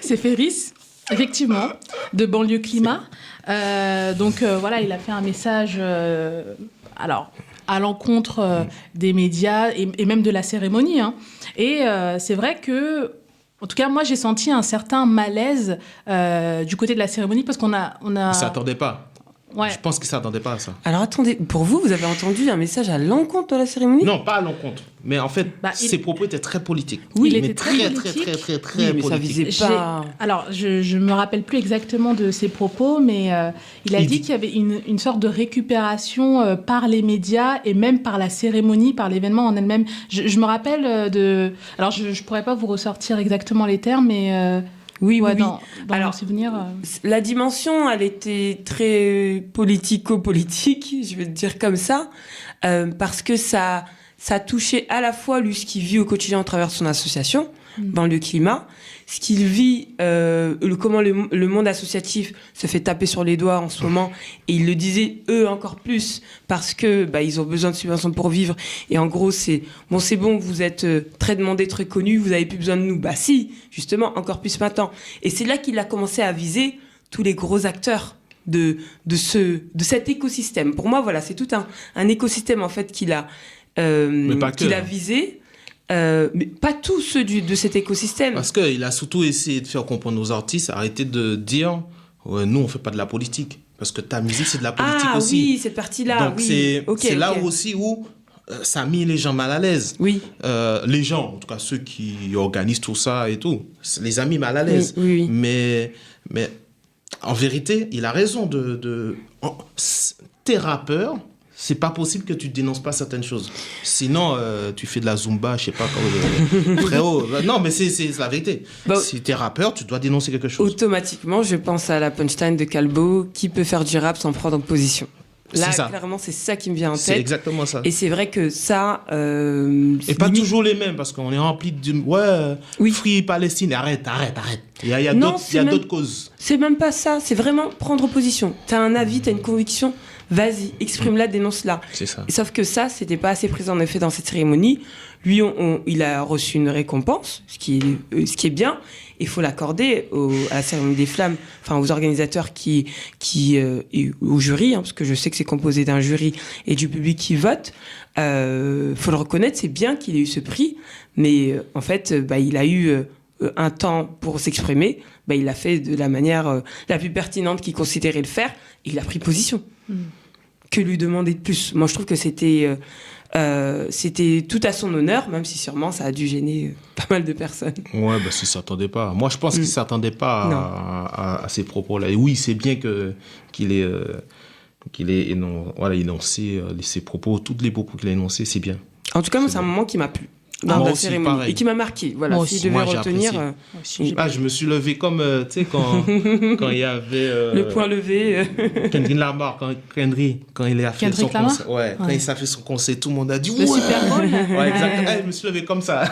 C'est Ferris, effectivement, de Banlieue Climat. Voilà, il a fait un message à l'encontre des médias et même de la cérémonie. Et c'est vrai que, en tout cas, moi, j'ai senti un certain malaise du côté de la cérémonie parce qu'on a... Ils ne s'attendaient pas. Ouais. Je pense qu'ils ne s'attendaient pas à ça. Alors attendez, pour vous avez entendu un message à l'encontre de la cérémonie? Non, pas à l'encontre. Mais en fait, ses propos étaient très politiques. Oui, il était très politique. Très mais politique. ça visait pas... Alors, je me rappelle plus exactement de ses propos, mais il a dit qu'il y avait une sorte de récupération par les médias et même par la cérémonie, par l'événement en elle-même. Je me rappelle de... Alors, je pourrais pas vous ressortir exactement les termes, mais... Oui, Ouais, oui. dans mon souvenir. La dimension, elle était très politico-politique, je vais te dire comme ça, parce que ça touchait à la fois lui ce qu'il vit au quotidien à travers son association, dans le climat, ce qu'il vit, comment le monde associatif se fait taper sur les doigts en ce moment, et ils le disaient eux encore plus parce que ils ont besoin de subventions pour vivre, et en gros c'est bon, vous êtes très demandés, très connus, vous avez plus besoin de nous. Bah si, justement, encore plus maintenant. Et c'est là qu'il a commencé à viser tous les gros acteurs de cet écosystème. Pour moi, voilà, c'est tout un écosystème en fait qu'il a visé. Mais pas tous ceux de cet écosystème. Parce qu'il a surtout essayé de faire comprendre aux artistes, arrêter de dire nous on fait pas de la politique. Parce que ta musique c'est de la politique aussi. Ah oui, cette partie-là. Donc c'est là aussi où ça a mis les gens mal à l'aise. Oui. Les gens, en tout cas ceux qui organisent tout ça et tout, les a mis mal à l'aise. Oui. Mais en vérité, il a raison t'es rappeur. C'est pas possible que tu dénonces pas certaines choses. Sinon, tu fais de la Zumba, je sais pas quoi. Frérot, non, mais c'est la vérité. Si t'es rappeur, tu dois dénoncer quelque chose. Automatiquement, je pense à la punchline de Calbo, qui peut faire du rap sans prendre position. Là, c'est ça. Clairement, c'est ça qui me vient en tête. C'est exactement ça. Et c'est vrai que ça... et pas toujours les mêmes, parce qu'on est rempli de... Free Palestine, arrête. Il y a d'autres causes. C'est même pas ça, c'est vraiment prendre position. T'as un avis, t'as une conviction, vas-y, exprime-la, dénonce-la. C'est ça. Sauf que ça, c'était pas assez présent en effet dans cette cérémonie. Lui, il a reçu une récompense, ce qui est bien. Il faut l'accorder à la cérémonie des flammes, enfin aux organisateurs et au jury, parce que je sais que c'est composé d'un jury et du public qui vote. Faut le reconnaître, c'est bien qu'il ait eu ce prix, mais en fait, il a eu un temps pour s'exprimer. Il l'a fait de la manière la plus pertinente qu'il considérait le faire. Et il a pris position. Que lui demander de plus? Moi, je trouve que c'était tout à son honneur, même si sûrement ça a dû gêner pas mal de personnes. Ouais, parce qu'il ne s'attendait pas. Moi, je pense qu'il ne s'attendait pas à ces propos-là. Et oui, c'est bien qu'il ait énoncé ses propos, tous les propos qu'il a énoncés, c'est bien. En tout cas, moi, c'est un moment qui m'a plu. Dans la cérémonie. Pareil. Et qui m'a marqué. Voilà, si je devais retenir. Je me suis levé comme, tu sais, quand il y avait. Le point levé. Kendrick Lamar, quand il a fait son concert. Ouais, quand il a fait son concert, tout le monde a dit. Le Super Bowl. Ouais, exactement. Je me suis levé comme ça.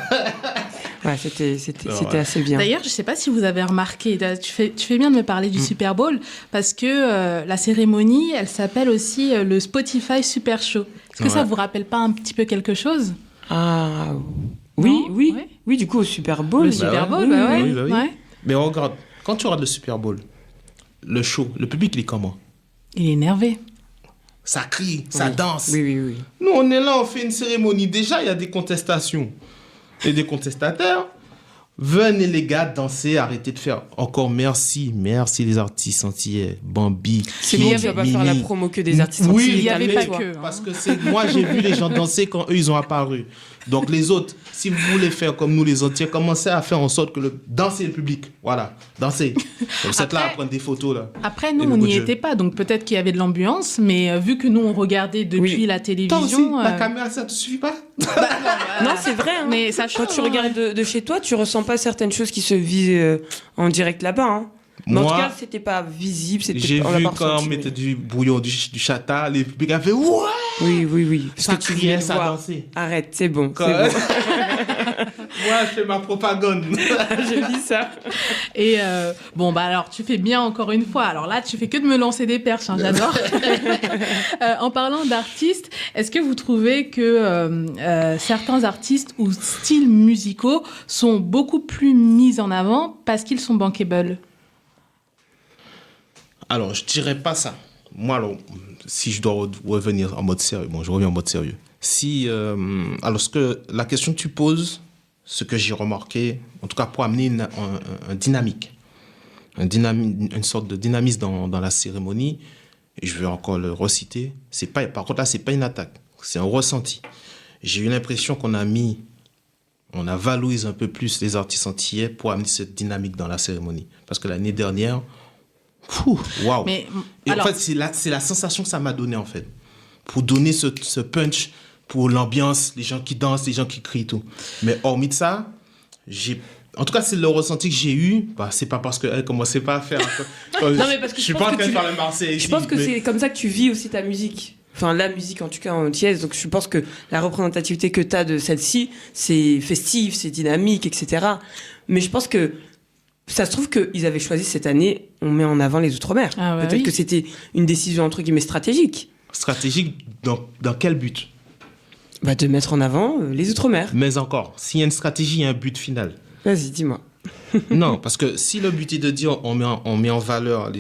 Ouais, c'était assez bien. D'ailleurs, je ne sais pas si vous avez remarqué, tu fais bien de me parler du Super Bowl, parce que la cérémonie, elle s'appelle aussi le Spotify Super Show. Est-ce que ça vous rappelle pas un petit peu quelque chose ? Ah oui, du coup au Super Bowl. Le Super Bowl, oui. Mais regarde, quand tu regardes le Super Bowl, le show, le public il est comment? Il est énervé. Ça crie, ça danse. Oui. Nous on est là, on fait une cérémonie. Déjà il y a des contestations et des contestataires. Venez les gars danser, arrêtez de faire. Encore merci les artistes antillais, Bambi. C'est bien, tu vas pas faire la promo que des artistes antillais. Oui, il y avait pas que. Parce que moi j'ai vu les gens danser quand eux ils ont apparu. Donc les autres, si vous voulez faire comme nous les Antillais, commencez à faire en sorte que dansez le public. Voilà, dansez. Vous êtes là à prendre des photos là. Après nous on n'y était pas, donc peut-être qu'il y avait de l'ambiance, mais vu que nous on regardait depuis la télévision. Toi aussi, la caméra ça te suffit pas? Non, c'est vrai. Hein. Mais ça change. Quand tu regardes de chez toi, tu ressens pas certaines choses qui se vivent en direct là-bas. Hein. Mais en tout cas, c'était pas visible. J'ai vu quand on mettait du bouillon, du chata, les publics avaient fait ouais. Oui. Ça criait, ça dansait. Arrête, c'est bon. Moi, je fais ma propagande. J'ai dit ça. Et alors tu fais bien encore une fois. Alors là, tu fais que de me lancer des perches. Hein, j'adore. En parlant d'artistes, est-ce que vous trouvez que certains artistes ou styles musicaux sont beaucoup plus mis en avant parce qu'ils sont bankable? Alors, je dirais pas ça. Moi, alors, si je dois revenir en mode sérieux, je reviens en mode sérieux. Alors, la question que tu poses, ce que j'ai remarqué, en tout cas pour amener un dynamique, une sorte de dynamisme dans la cérémonie, et je vais encore le reciter, par contre là, c'est pas une attaque, c'est un ressenti. J'ai eu l'impression qu'on a valorisé un peu plus les artistes antillais pour amener cette dynamique dans la cérémonie. Parce que l'année dernière, waouh. Et en fait, c'est la sensation que ça m'a donné, en fait. Pour donner ce punch, pour l'ambiance, les gens qui dansent, les gens qui crient, tout. Mais hormis de ça, j'ai En tout cas, c'est le ressenti que j'ai eu. Bah, c'est pas parce qu'elle commençait pas à faire. Non, mais parce que je suis pas en train de faire le Marseille ici. Je pense que c'est comme ça que tu vis aussi ta musique. Enfin, la musique, en tout cas, en antillaise. Donc, je pense que la représentativité que tu as de celle-ci, c'est festif, c'est dynamique, etc. Mais je pense que ça se trouve qu'ils avaient choisi cette année, on met en avant les Outre-mer. Ah ouais, Peut-être que c'était une décision, entre guillemets, stratégique. Stratégique dans quel but? Bah, de mettre en avant les Outre-mer. Mais encore, s'il y a une stratégie, il y a un but final. Vas-y, dis-moi. Non, parce que si le but est de dire on met en valeur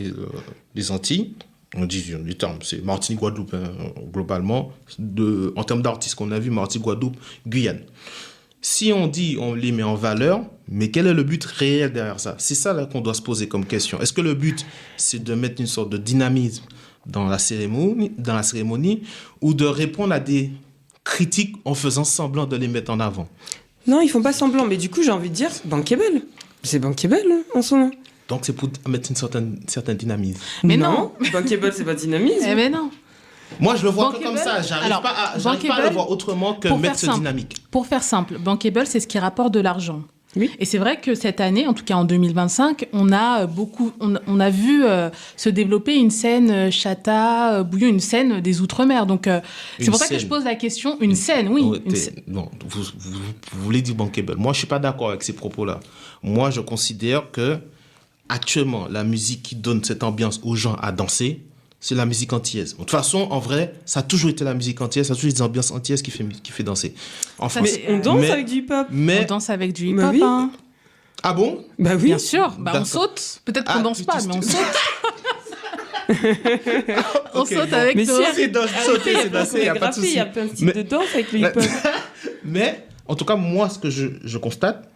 les Antilles, on dit les termes, c'est Martinique, Guadeloupe, hein, globalement, en termes d'artistes qu'on a vu, Martinique, Guadeloupe, Guyane. Si on dit on les met en valeur, mais quel est le but réel derrière ça? C'est ça là qu'on doit se poser comme question. Est-ce que le but, c'est de mettre une sorte de dynamisme dans la cérémonie ou de répondre à des critiques en faisant semblant de les mettre en avant? Non, ils font pas semblant, mais du coup, j'ai envie de dire, bankable. C'est bankable hein, en ce moment. Donc, c'est pour mettre une certaine dynamisme. Mais non, bankable, c'est pas dynamisme. Eh ben non. Moi, je le vois Bankable, que comme ça. J'arrive pas à le voir autrement que pour mettre faire ce simple, dynamique. Pour faire simple, bankable, c'est ce qui rapporte de l'argent. Oui. Et c'est vrai que cette année, en tout cas en 2025, on a vu se développer une scène Chata, Bouillon, une scène des Outre-mer. Donc c'est pour ça que je pose la question, une scène, oui. Non, vous voulez dire bankable. Moi, je suis pas d'accord avec ces propos-là. Moi, je considère que actuellement, la musique qui donne cette ambiance aux gens à danser, c'est la musique antillaise. De toute façon, en vrai, ça a toujours été la musique antillaise, ça a toujours été des ambiances antillaises qui fait danser. Enfin, mais on danse avec du hip-hop. On danse avec du hip-hop. Oui. Hein. Ah bon? Bah oui. Bien sûr. Bah, on saute. Peut-être qu'on danse pas, mais on saute. On saute avec mais toi. C'est sauter, c'est danser, il n'y a pas de souci. Il y a plein de types de danse avec le hip-hop. Mais, en tout cas, moi, ce que je constate,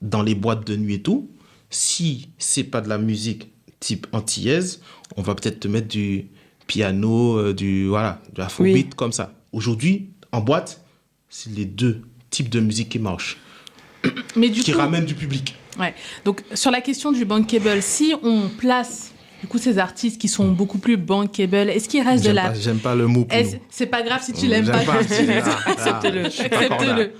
dans les boîtes de nuit et tout, si c'est pas de la musique type antillaise, on va peut-être te mettre du piano, de l'afrobeat comme ça. Aujourd'hui, en boîte, c'est les deux types de musique qui marchent, qui ramènent du public. Ouais. Donc, sur la question du bankable, si on place du coup ces artistes qui sont beaucoup plus bankable, est-ce qu'il reste J'aime pas le mot pour nous. C'est pas grave si tu l'aimes pas. Accepte-le. Accepte-le.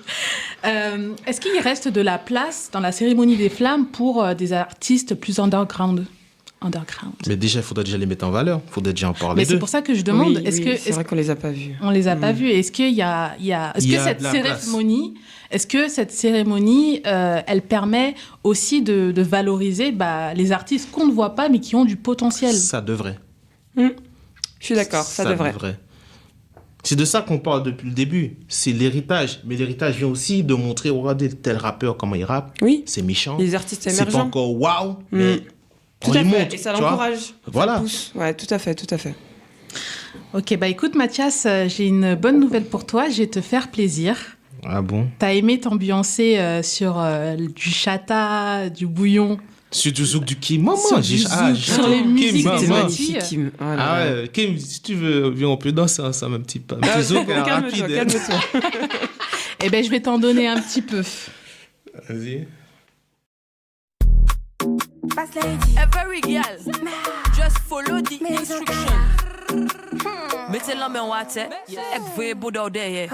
Est-ce qu'il reste de la place dans la cérémonie des flammes pour des artistes plus underground? Mais déjà, il faudrait déjà les mettre en valeur. Il faudrait déjà en parler d'eux. Mais c'est pour ça que je demande. C'est vrai qu'on les a pas vus. On les a pas vus. Est-ce qu'il y a Est-ce que cette cérémonie, elle permet aussi de valoriser les artistes qu'on ne voit pas mais qui ont du potentiel? Ça devrait. Je suis d'accord, ça devrait. C'est de ça qu'on parle depuis le début. C'est l'héritage. Mais l'héritage vient aussi de montrer, regardez tel rappeur comment il rappe. Oui. C'est méchant. Les artistes émergents. C'est pas encore waouh, mais tout à fait. Et ça l'encourage. Voilà. Ça pousse. Ouais, tout à fait. Ok, écoute Mathias, j'ai une bonne nouvelle pour toi. Je vais te faire plaisir. Ah bon? T'as aimé t'ambiancer sur du chata, du bouillon? Sur du zouk, du Kim. Maman, sur les musiques des Antilles. Kim. Kim, si tu veux, viens, on peut danser ensemble un petit zouk rapide. Calme-toi. Eh ben, je vais t'en donner un petit peu. Vas-y. Fast lady, a very girl. Just follow the instruction. Mettez la main en water, ek voye boudou derrière.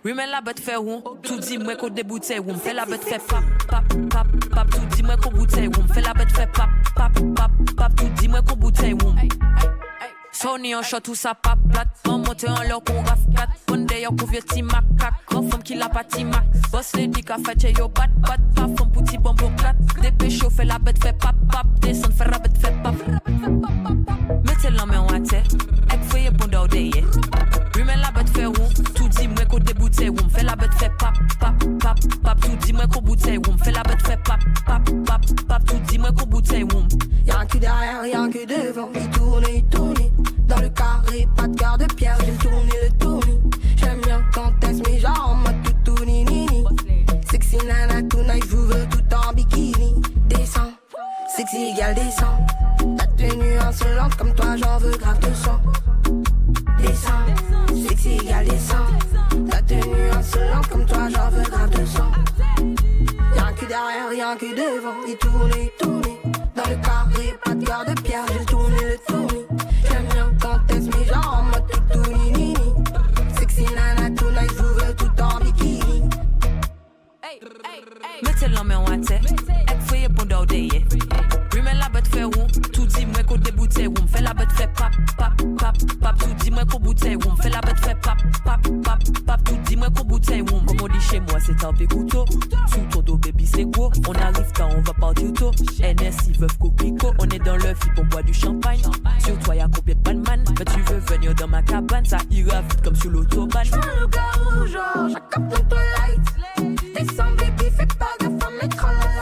Remets la bête fait roux, tout dit moi qu'on débouteille roux. Fais la bête fait pap, pap, pap, pap, tout dit moi qu'on bouteille roux. Fais la bête fait pap, pap, pap, pap, tout dit moi qu'on bouteille roux. Sonny en shot tout ça pas plate. On monte en leur qu'on raf 4. On d'ailleurs qu'on vieux ti macaque. Grand femme qui l'a pas ti mac. Boss lady qu'a fait chez yo bat bat. Pas femme petit bonbon plate. Dépêche fait la bête fait pap pap. Descend fait la bête fait pap. Mettez la main en terre. Ek foye bon d'ordeye. Remets la bête fait roux. Tout dit moi qu'on débouteille roux. Fait la bête fait pap pap pap pap. Tout dit moi qu'on bouteille roux. Fait la bête fait pap pap pap pap. Tout dit moi qu'on bouteille roux. Y'a un cul derrière, y'a un cul devant. Il tourne. Dans le carré, pas de garde de pierre, j'ai tourné le tournis. J'aime bien quand t'es mes genre en mode tout nini. Sexy nana tonight, je vous veux tout en bikini. Descends, sexy égale descends. Ta tenue insolente comme toi, j'en veux grave 200. Descends, sexy égale descends. Ta tenue insolente comme toi, j'en veux grave 200. Y'a un cul derrière, y'a un cul devant. Il tourne. Dans le carré, pas de garde de pierre, j'ai tourné le tournis. J'aime bien quand t'es mes gens en mode tout nini. Sexy nana tonight, je veux tout en bikini. Mettez la main en terre. côté bouteille, on fait la bête, fait pap, pap, pap, pap. Tout dis-moi qu'on bouteille, on fait la bête, fait pap, pap, pap, pap. Tout dis-moi qu'on bouteille, on. Comme on dit chez moi, c'est un peu couteau. Sous ton dos, baby, c'est gros. On arrive quand on va partir tôt. NS, ils veulent coquelicot. On est dans le flip, on boit du champagne. Sur toi, y'a combien de Batman? Mais tu veux venir dans ma cabane, ça ira vite comme sur l'autobahn. J'prends le gars rouge, j'accapte ton light. Descends, baby, fais pas gaffe à mes tralala.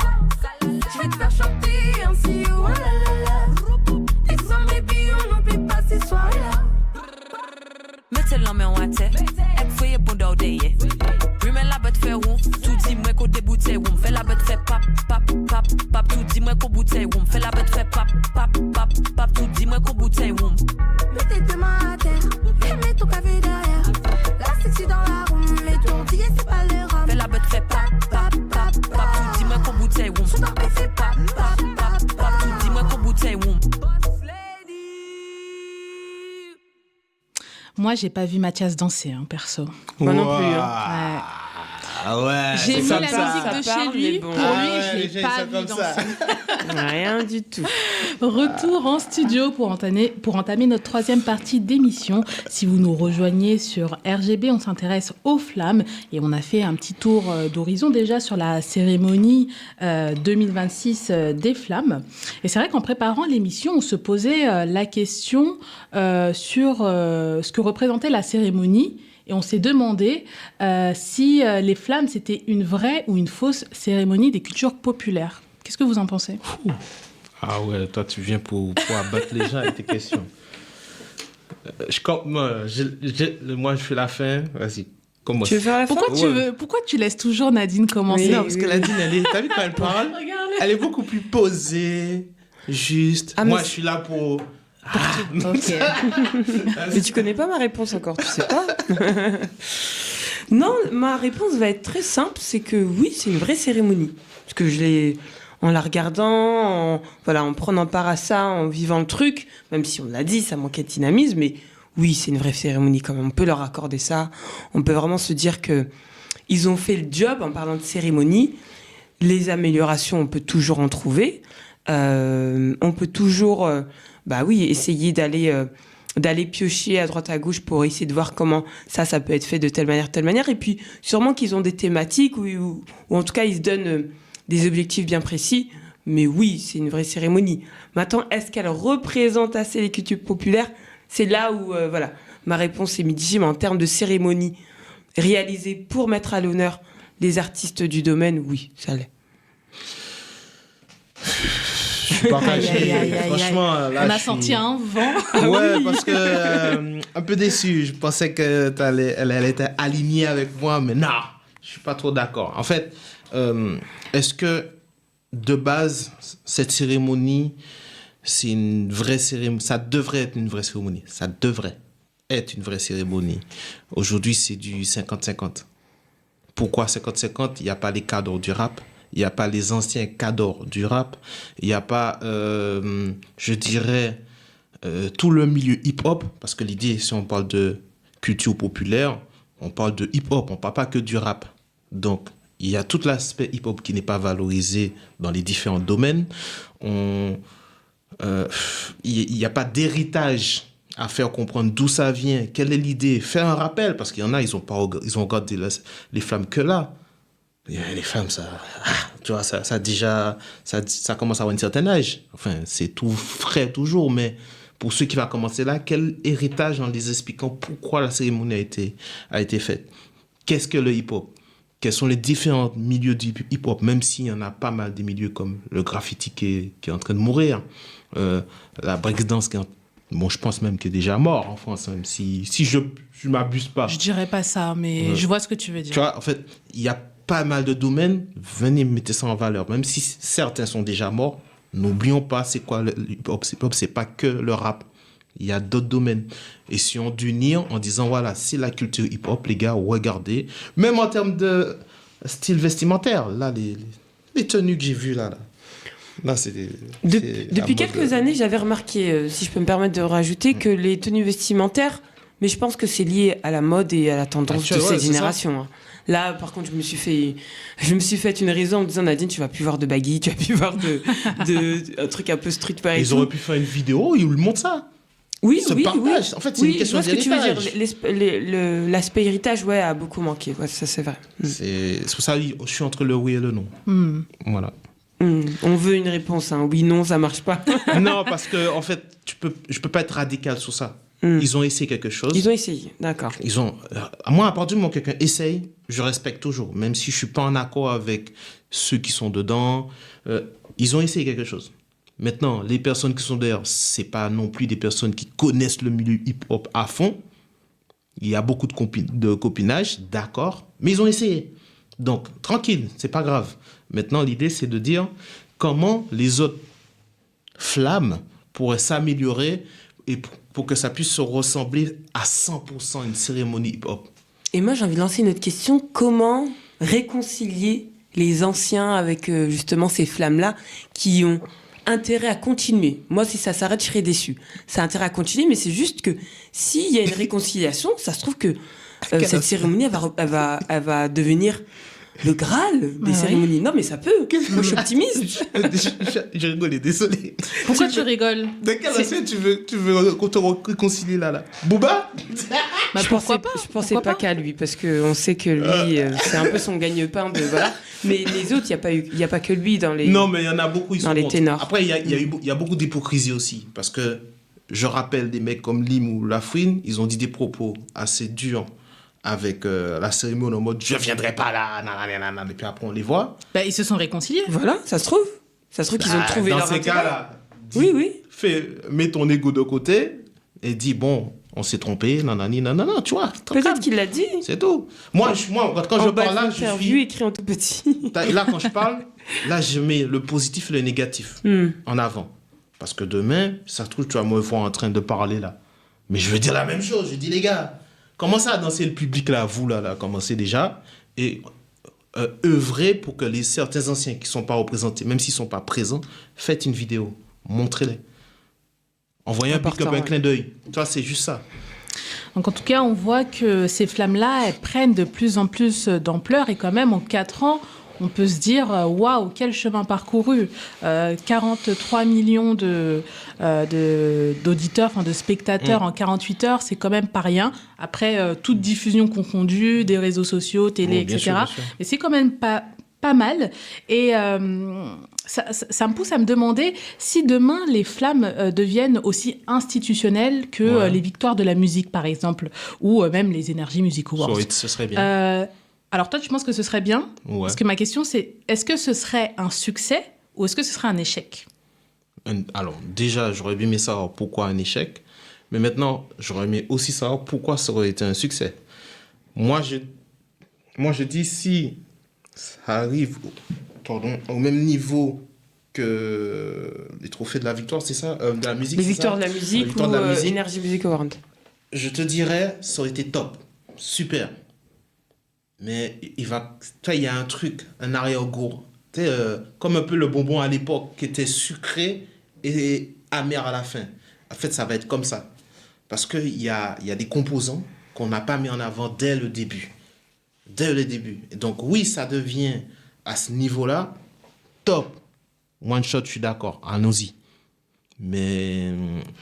J'vais te faire chanter un see you, oh la la la. Descends, baby, on n'oublie pas ces soirées-là. Mettez la main en tête, et fouillez bon d'ordée. Remets la bête fait rond, tout dis-moi qu'on débouteille, on fait la bête fait pap, pap, pap, pap. Tout dis-moi qu'on bouteille, on fait la bête fait pap, pap, pap, pap. Tout dis-moi qu'on bouteille, on. Mets tes deux mains à terre, et mets ton pavé derrière. Là, c'est tu dans la roue, mais ton billet, c'est pas le rhum. Fais la bête fait pap, pap, pap, pap. Tout dis-moi qu'on bouteille, on. Sous ton pavé, c'est pap, pap, pap, pap. Tout dis-moi qu'on bouteille, on. Moi, j'ai pas vu Mathias danser, perso. Moi non plus. Ah ouais. J'ai mis ça, la ça, musique ça de parle, chez lui. mais bon. Pour lui, je j'ai l'ai pas ça vu comme ça. danser. Rien du tout. Retour en studio pour entamer notre troisième partie d'émission. Si vous nous rejoignez sur RGB, on s'intéresse aux flammes et on a fait un petit tour d'horizon déjà sur la cérémonie 2026 des flammes. Et c'est vrai qu'en préparant l'émission, on se posait la question sur ce que représentait la cérémonie. Et on s'est demandé si les flammes, c'était une vraie ou une fausse cérémonie des cultures populaires. Qu'est-ce que vous en pensez ? Ah ouais, toi, tu viens pour abattre les gens avec tes questions. Moi, je fais la fin. Vas-y, commence. Tu veux faire la fin ? Pourquoi tu laisses toujours Nadine commencer ? Non, parce que Nadine, t'as vu quand elle parle ? Elle est beaucoup plus posée, juste. Moi, je suis là pour... Ok. Mais tu connais pas ma réponse encore, tu sais pas. Non, ma réponse va être très simple, c'est que oui, c'est une vraie cérémonie. Parce que en la regardant, en prenant part à ça, en vivant le truc, même si on l'a dit, ça manquait de dynamisme, mais oui, c'est une vraie cérémonie quand même. On peut leur accorder ça. On peut vraiment se dire que ils ont fait le job en parlant de cérémonie. Les améliorations, on peut toujours en trouver. On peut toujours... essayer d'aller piocher à droite à gauche pour essayer de voir comment ça peut être fait de telle manière. Et puis, sûrement qu'ils ont des thématiques ou en tout cas, ils se donnent des objectifs bien précis. Mais oui, c'est une vraie cérémonie. Maintenant, est-ce qu'elle représente assez les cultures populaires ? C'est là où, ma réponse est mitigée. Mais en termes de cérémonie réalisée pour mettre à l'honneur les artistes du domaine, oui, ça l'est. Je suis partagé. Franchement, là, on a senti un vent. Ouais, parce que un peu déçu. Je pensais que elle était alignée avec moi, mais non, je suis pas trop d'accord. En fait, est-ce que de base cette cérémonie, c'est une vraie cérémonie ? Ça devrait être une vraie cérémonie. Ça devrait être une vraie cérémonie. Aujourd'hui, c'est du 50-50. Pourquoi 50-50 ? Il n'y a pas les cadres du rap. Il n'y a pas les anciens cadors du rap. Il n'y a pas, je dirais, tout le milieu hip-hop. Parce que l'idée, si on parle de culture populaire, on parle de hip-hop. On ne parle pas que du rap. Donc, il y a tout l'aspect hip-hop qui n'est pas valorisé dans les différents domaines. Il n'y a pas d'héritage à faire comprendre d'où ça vient. Quelle est l'idée ? Faire un rappel. Parce qu'il y en a, ils ont regardé les flammes que là. Les femmes, tu vois, ça commence à avoir un certain âge. Enfin, c'est tout frais toujours, mais pour ceux qui vont commencer là, quel héritage en les expliquant pourquoi la cérémonie a été faite ? Qu'est-ce que le hip-hop ? Quels sont les différents milieux du hip-hop ? Même s'il y en a pas mal des milieux comme le graffiti qui est en train de mourir, la breakdance je pense même qu'il est déjà mort en France, même si je m'abuse pas. Je dirais pas ça, mais je vois ce que tu veux dire. Tu vois, en fait, il y a pas mal de domaines, venez mettre ça en valeur. Même si certains sont déjà morts, n'oublions pas c'est quoi le hip-hop. Le hip-hop, c'est pas que le rap. Il y a d'autres domaines. Et si on d'unir en disant, voilà, c'est la culture hip-hop, les gars, regardez. Même en termes de style vestimentaire, là, les tenues que j'ai vues, là c'est depuis quelques années, j'avais remarqué, si je peux me permettre de rajouter, que les tenues vestimentaires, mais je pense que c'est lié à la mode et à la tendance de cette génération. Là, par contre, je me suis fait une raison en me disant, Nadine, tu vas plus voir de baggy, tu vas plus voir un truc un peu street pareil. Ils auraient pu faire une vidéo où ils montrent ça. Oui. En fait, c'est une question d'héritage. L'aspect héritage, a beaucoup manqué. Ouais, ça, c'est vrai. C'est pour ça que je suis entre le oui et le non. Voilà. On veut une réponse. Oui, non, ça marche pas. Non, parce que en fait, je peux pas être radical sur ça. Ils ont essayé quelque chose. Ils ont essayé, d'accord. Moi, à partir du moment où quelqu'un essaye, je respecte toujours. Même si je suis pas en accord avec ceux qui sont dedans, ils ont essayé quelque chose. Maintenant, les personnes qui sont derrière, c'est pas non plus des personnes qui connaissent le milieu hip-hop à fond. Il y a beaucoup de copinage, d'accord, mais ils ont essayé. Donc, tranquille, c'est pas grave. Maintenant, l'idée, c'est de dire comment les autres flammes pourraient s'améliorer et pour que ça puisse se ressembler à 100% à une cérémonie hip-hop. Et moi, j'ai envie de lancer une autre question. Comment réconcilier les anciens avec justement ces flammes-là qui ont intérêt à continuer? Moi, si ça s'arrête, je serais déçue. Ça a intérêt à continuer, mais c'est juste que s'il y a une réconciliation, ça se trouve que cette cérémonie, elle va devenir le Graal des cérémonies. Non, mais ça peut. Moi, je suis optimiste. J'ai rigolé, désolé. Pourquoi tu rigoles? De quel aspect tu veux qu'on te réconcilie là? Booba? Je pensais pas qu'à lui, parce qu'on sait que lui, c'est un peu son gagne-pain de voilà. Mais les autres, il y a pas que lui dans les. Non, mais il y en a beaucoup. Dans les ténors. Après, il y a beaucoup d'hypocrisie aussi, parce que je rappelle des mecs comme Lim ou Lafouine, ils ont dit des propos assez durs avec la cérémonie en mode je viendrai pas là, nanana, et puis après on les voit. Ils se sont réconciliés. Voilà, ça se trouve. Ça se trouve qu'ils ont trouvé dans leur ces intérêt. cas-là. Oui. Mets ton ego de côté et dis bon, on s'est trompé, nanana, tu vois. Peut-être qu'il l'a dit. C'est tout. Moi quand je parle là, je suis écrit en tout petit. Là, quand je parle, là, je mets le positif et le négatif en avant. Parce que demain, ça se trouve, tu vas me voir en train de parler là. Mais je veux dire la même chose. Je dis, les gars, commencez à danser le public là, vous là, commencez déjà. Et œuvrez pour que certains anciens qui ne sont pas représentés, même s'ils ne sont pas présents, faites une vidéo. Montrez-les. Envoyez un pick-up, un clin d'œil. Tu vois, c'est juste ça. Donc en tout cas, on voit que ces flammes-là, elles prennent de plus en plus d'ampleur et quand même en 4 ans, on peut se dire waouh, quel chemin parcouru. 43 millions d'auditeurs, enfin de spectateurs en 48 heures, c'est quand même pas rien. Après, toute diffusion confondue, des réseaux sociaux, télé, etc. Bien sûr. Et c'est quand même pas mal. Et ça me pousse à me demander si demain les flammes deviennent aussi institutionnelles que les victoires de la musique, par exemple, ou même les Energy Music Awards. Ce serait bien. Alors toi, tu penses que ce serait bien? Parce que ma question, c'est est-ce que ce serait un succès ou est-ce que ce serait un échec? Alors, déjà, j'aurais bien aimé savoir pourquoi un échec. Mais maintenant, j'aurais aimé aussi savoir pourquoi ça aurait été un succès. Moi, je dis si ça arrive au même niveau que les trophées de la victoire, c'est ça? De la musique, les victoires de la musique ou Energy Music Award. Je te dirais, ça aurait été top. Super. Mais il y a un truc, un arrière-goût. Comme un peu le bonbon à l'époque qui était sucré et amer à la fin. En fait, ça va être comme ça. Parce qu'il y a des composants qu'on n'a pas mis en avant dès le début. Et donc oui, ça devient à ce niveau-là top. One shot, je suis d'accord. Allons-y. Mais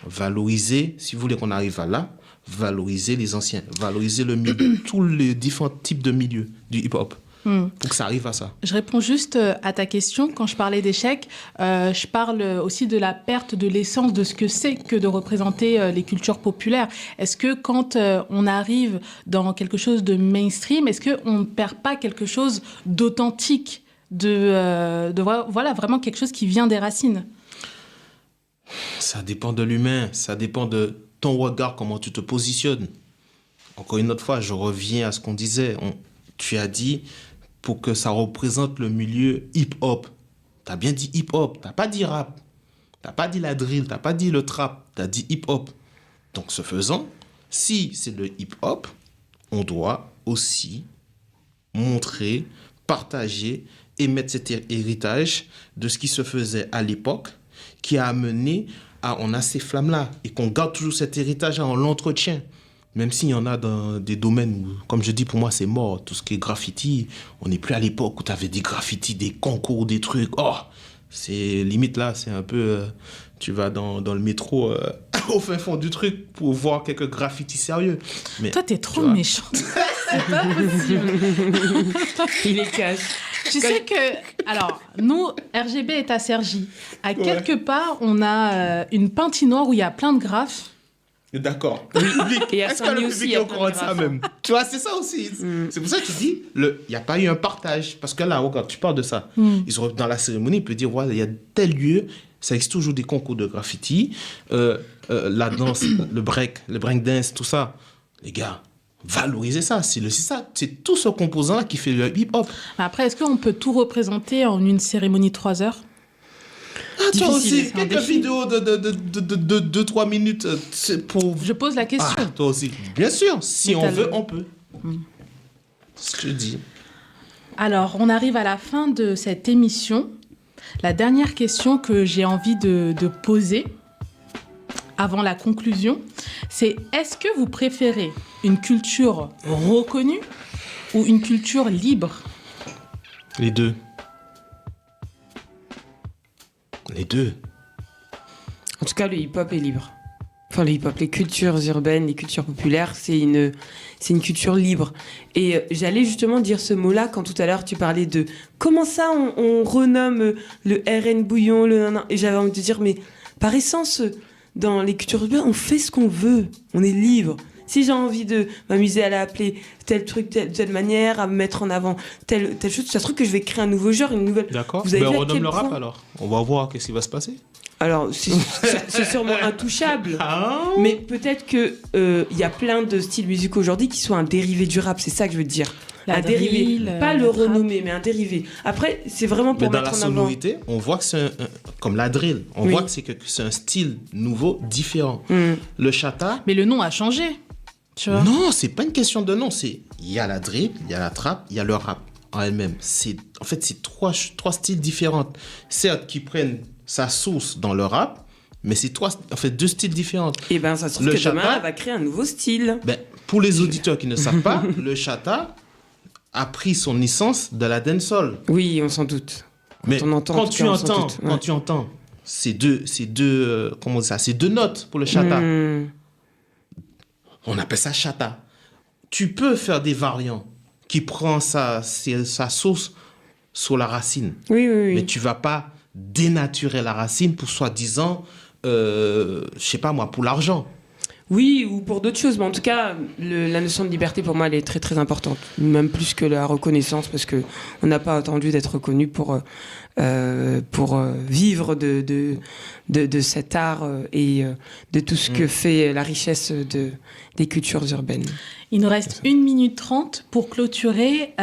valoriser, si vous voulez qu'on arrive à là, valoriser les anciens, valoriser le milieu, tous les différents types de milieux du hip-hop. Pour que ça arrive à ça. Je réponds juste à ta question. Quand je parlais d'échec, je parle aussi de la perte de l'essence de ce que c'est que de représenter les cultures populaires. Est-ce que quand on arrive dans quelque chose de mainstream, est-ce qu'on ne perd pas quelque chose d'authentique, voilà, vraiment quelque chose qui vient des racines? Ça dépend de l'humain, ça dépend de ton regard, comment tu te positionnes. Encore une autre fois, je reviens à ce qu'on disait. Tu as dit pour que ça représente le milieu hip-hop. Tu as bien dit hip-hop, tu n'as pas dit rap. Tu n'as pas dit la drill, tu n'as pas dit le trap, tu as dit hip-hop. Donc, ce faisant, si c'est le hip-hop, on doit aussi montrer, partager et mettre cet héritage de ce qui se faisait à l'époque qui a amené on a ces flammes-là et qu'on garde toujours cet héritage-là, on l'entretient. Même s'il y en a dans des domaines où, comme je dis, pour moi, c'est mort. Tout ce qui est graffiti, on n'est plus à l'époque où tu avais des graffitis, des concours, des trucs. Oh, c'est limite là, c'est un peu... tu vas dans le métro au fin fond du truc pour voir quelques graffitis sérieux. Mais, toi, t'es trop méchant. C'est pas possible. Il est cash. Tu sais que... Alors, nous, RGB est à Cergy. À quelque part, on a une patinoire où il y a plein de graphes. D'accord. Oui. Et à Est-ce que le Saint-Denis aussi, public il y est a au courant de ça même? Tu vois, c'est ça aussi. C'est pour ça que tu dis, il n'y a pas eu un partage. Parce que là, regarde, tu parles de ça. Ils sont dans la cérémonie, ils peuvent dire, voilà, il y a tel lieu, ça existe toujours des concours de graffiti, la danse, le break dance, tout ça. Les gars, valorisez ça. C'est tout ce composant-là qui fait le hip-hop. Après, est-ce qu'on peut tout représenter en une cérémonie de 3 heures? Toi aussi, quelques vidéos de 2-3 minutes pour... Je pose la question. Toi aussi. Bien sûr, si on veut, on peut. C'est ce que je dis. Alors, on arrive à la fin de cette émission. La dernière question que j'ai envie de poser avant la conclusion, c'est est-ce que vous préférez une culture reconnue ou une culture libre? Les deux. Les deux. En tout cas, le hip-hop est libre. Enfin, le hip-hop, les cultures urbaines, les cultures populaires, c'est une culture libre. Et j'allais justement dire ce mot-là quand tout à l'heure tu parlais de comment ça on renomme le RN bouillon, le nanan. Et j'avais envie de dire, mais par essence, dans les cultures urbaines, on fait ce qu'on veut. On est libre. Si j'ai envie de m'amuser à l'appeler tel truc, telle manière, à me mettre en avant telle chose, c'est un truc que je vais créer un nouveau genre, une nouvelle... D'accord. Ben on renomme le rap alors. On va voir qu'est-ce qui va se passer. Alors, c'est sûrement intouchable. Mais peut-être qu'il y a plein de styles musicaux aujourd'hui qui sont un dérivé du rap. C'est ça que je veux dire. Un dérivé. Pas le renommer, mais un dérivé. Après, c'est vraiment pour mettre en avant... Dans la sonorité, on voit que c'est comme la drill. On voit que c'est un style nouveau, différent. Le chata... Mais le nom a changé. Tu vois. Non, c'est pas une question de nom. Il y a la drill, il y a la trap, il y a le rap en elle-même. En fait, c'est trois styles différents. Certes, qui prennent sa source dans le rap, mais c'est deux styles différents. Et ben, ça se trouve que demain, elle va créer un nouveau style. Ben, pour les auditeurs qui ne savent pas, le chata a pris son licence de la dancehall. Oui, on s'en doute. Quand tu entends ces deux notes pour le chata, on appelle ça chata. Tu peux faire des variantes qui prend sa sauce sur la racine. Oui. Mais tu vas pas dénaturer la racine pour soi-disant, je sais pas moi, pour l'argent. Oui, ou pour d'autres choses. Mais en tout cas, la notion de liberté, pour moi, elle est très, très importante. Même plus que la reconnaissance, parce qu'on n'a pas attendu d'être reconnu pour vivre de cet art et de tout ce que fait la richesse des cultures urbaines. Il nous reste 1 minute 30 pour clôturer.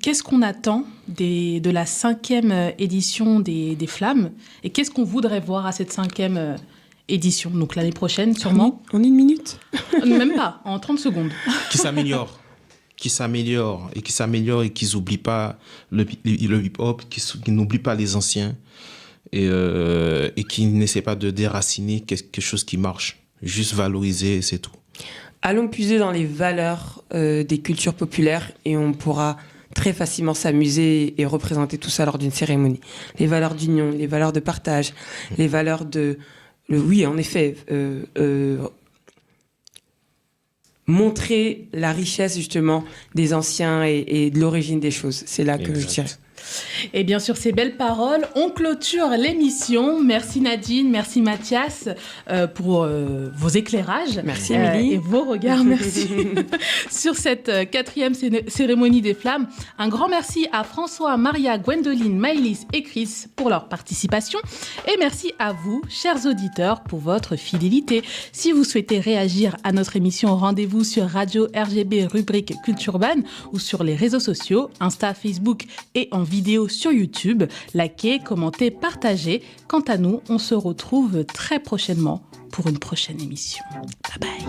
Qu'est-ce qu'on attend de la 5e édition des Flammes? Et qu'est-ce qu'on voudrait voir à cette 5e édition? Donc l'année prochaine, sûrement. En 1 minute? Même pas, en 30 secondes. Qui s'améliore et qu'ils n'oublient pas le hip-hop, qu'ils n'oublient pas les anciens et qu'ils n'essaient pas de déraciner quelque chose qui marche. Juste valoriser, c'est tout. Allons puiser dans les valeurs des cultures populaires et on pourra très facilement s'amuser et représenter tout ça lors d'une cérémonie. Les valeurs d'union, les valeurs de partage, les valeurs oui, en effet, montrer la richesse justement des anciens et de l'origine des choses. C'est là que je dirais. Et bien sûr, ces belles paroles, on clôture l'émission. Merci Nadine, merci Mathias pour vos éclairages. Merci Émilie. Et vos regards, merci. Sur cette 4e cérémonie des Flammes. Un grand merci à François, Maria, Gwendoline, Maëlys et Chris pour leur participation. Et merci à vous, chers auditeurs, pour votre fidélité. Si vous souhaitez réagir à notre émission, rendez-vous sur Radio RGB, rubrique Culture Urbaine ou sur les réseaux sociaux, Insta, Facebook et en vidéo sur YouTube. Likez, commentez, partagez. Quant à nous, on se retrouve très prochainement pour une prochaine émission. Bye bye.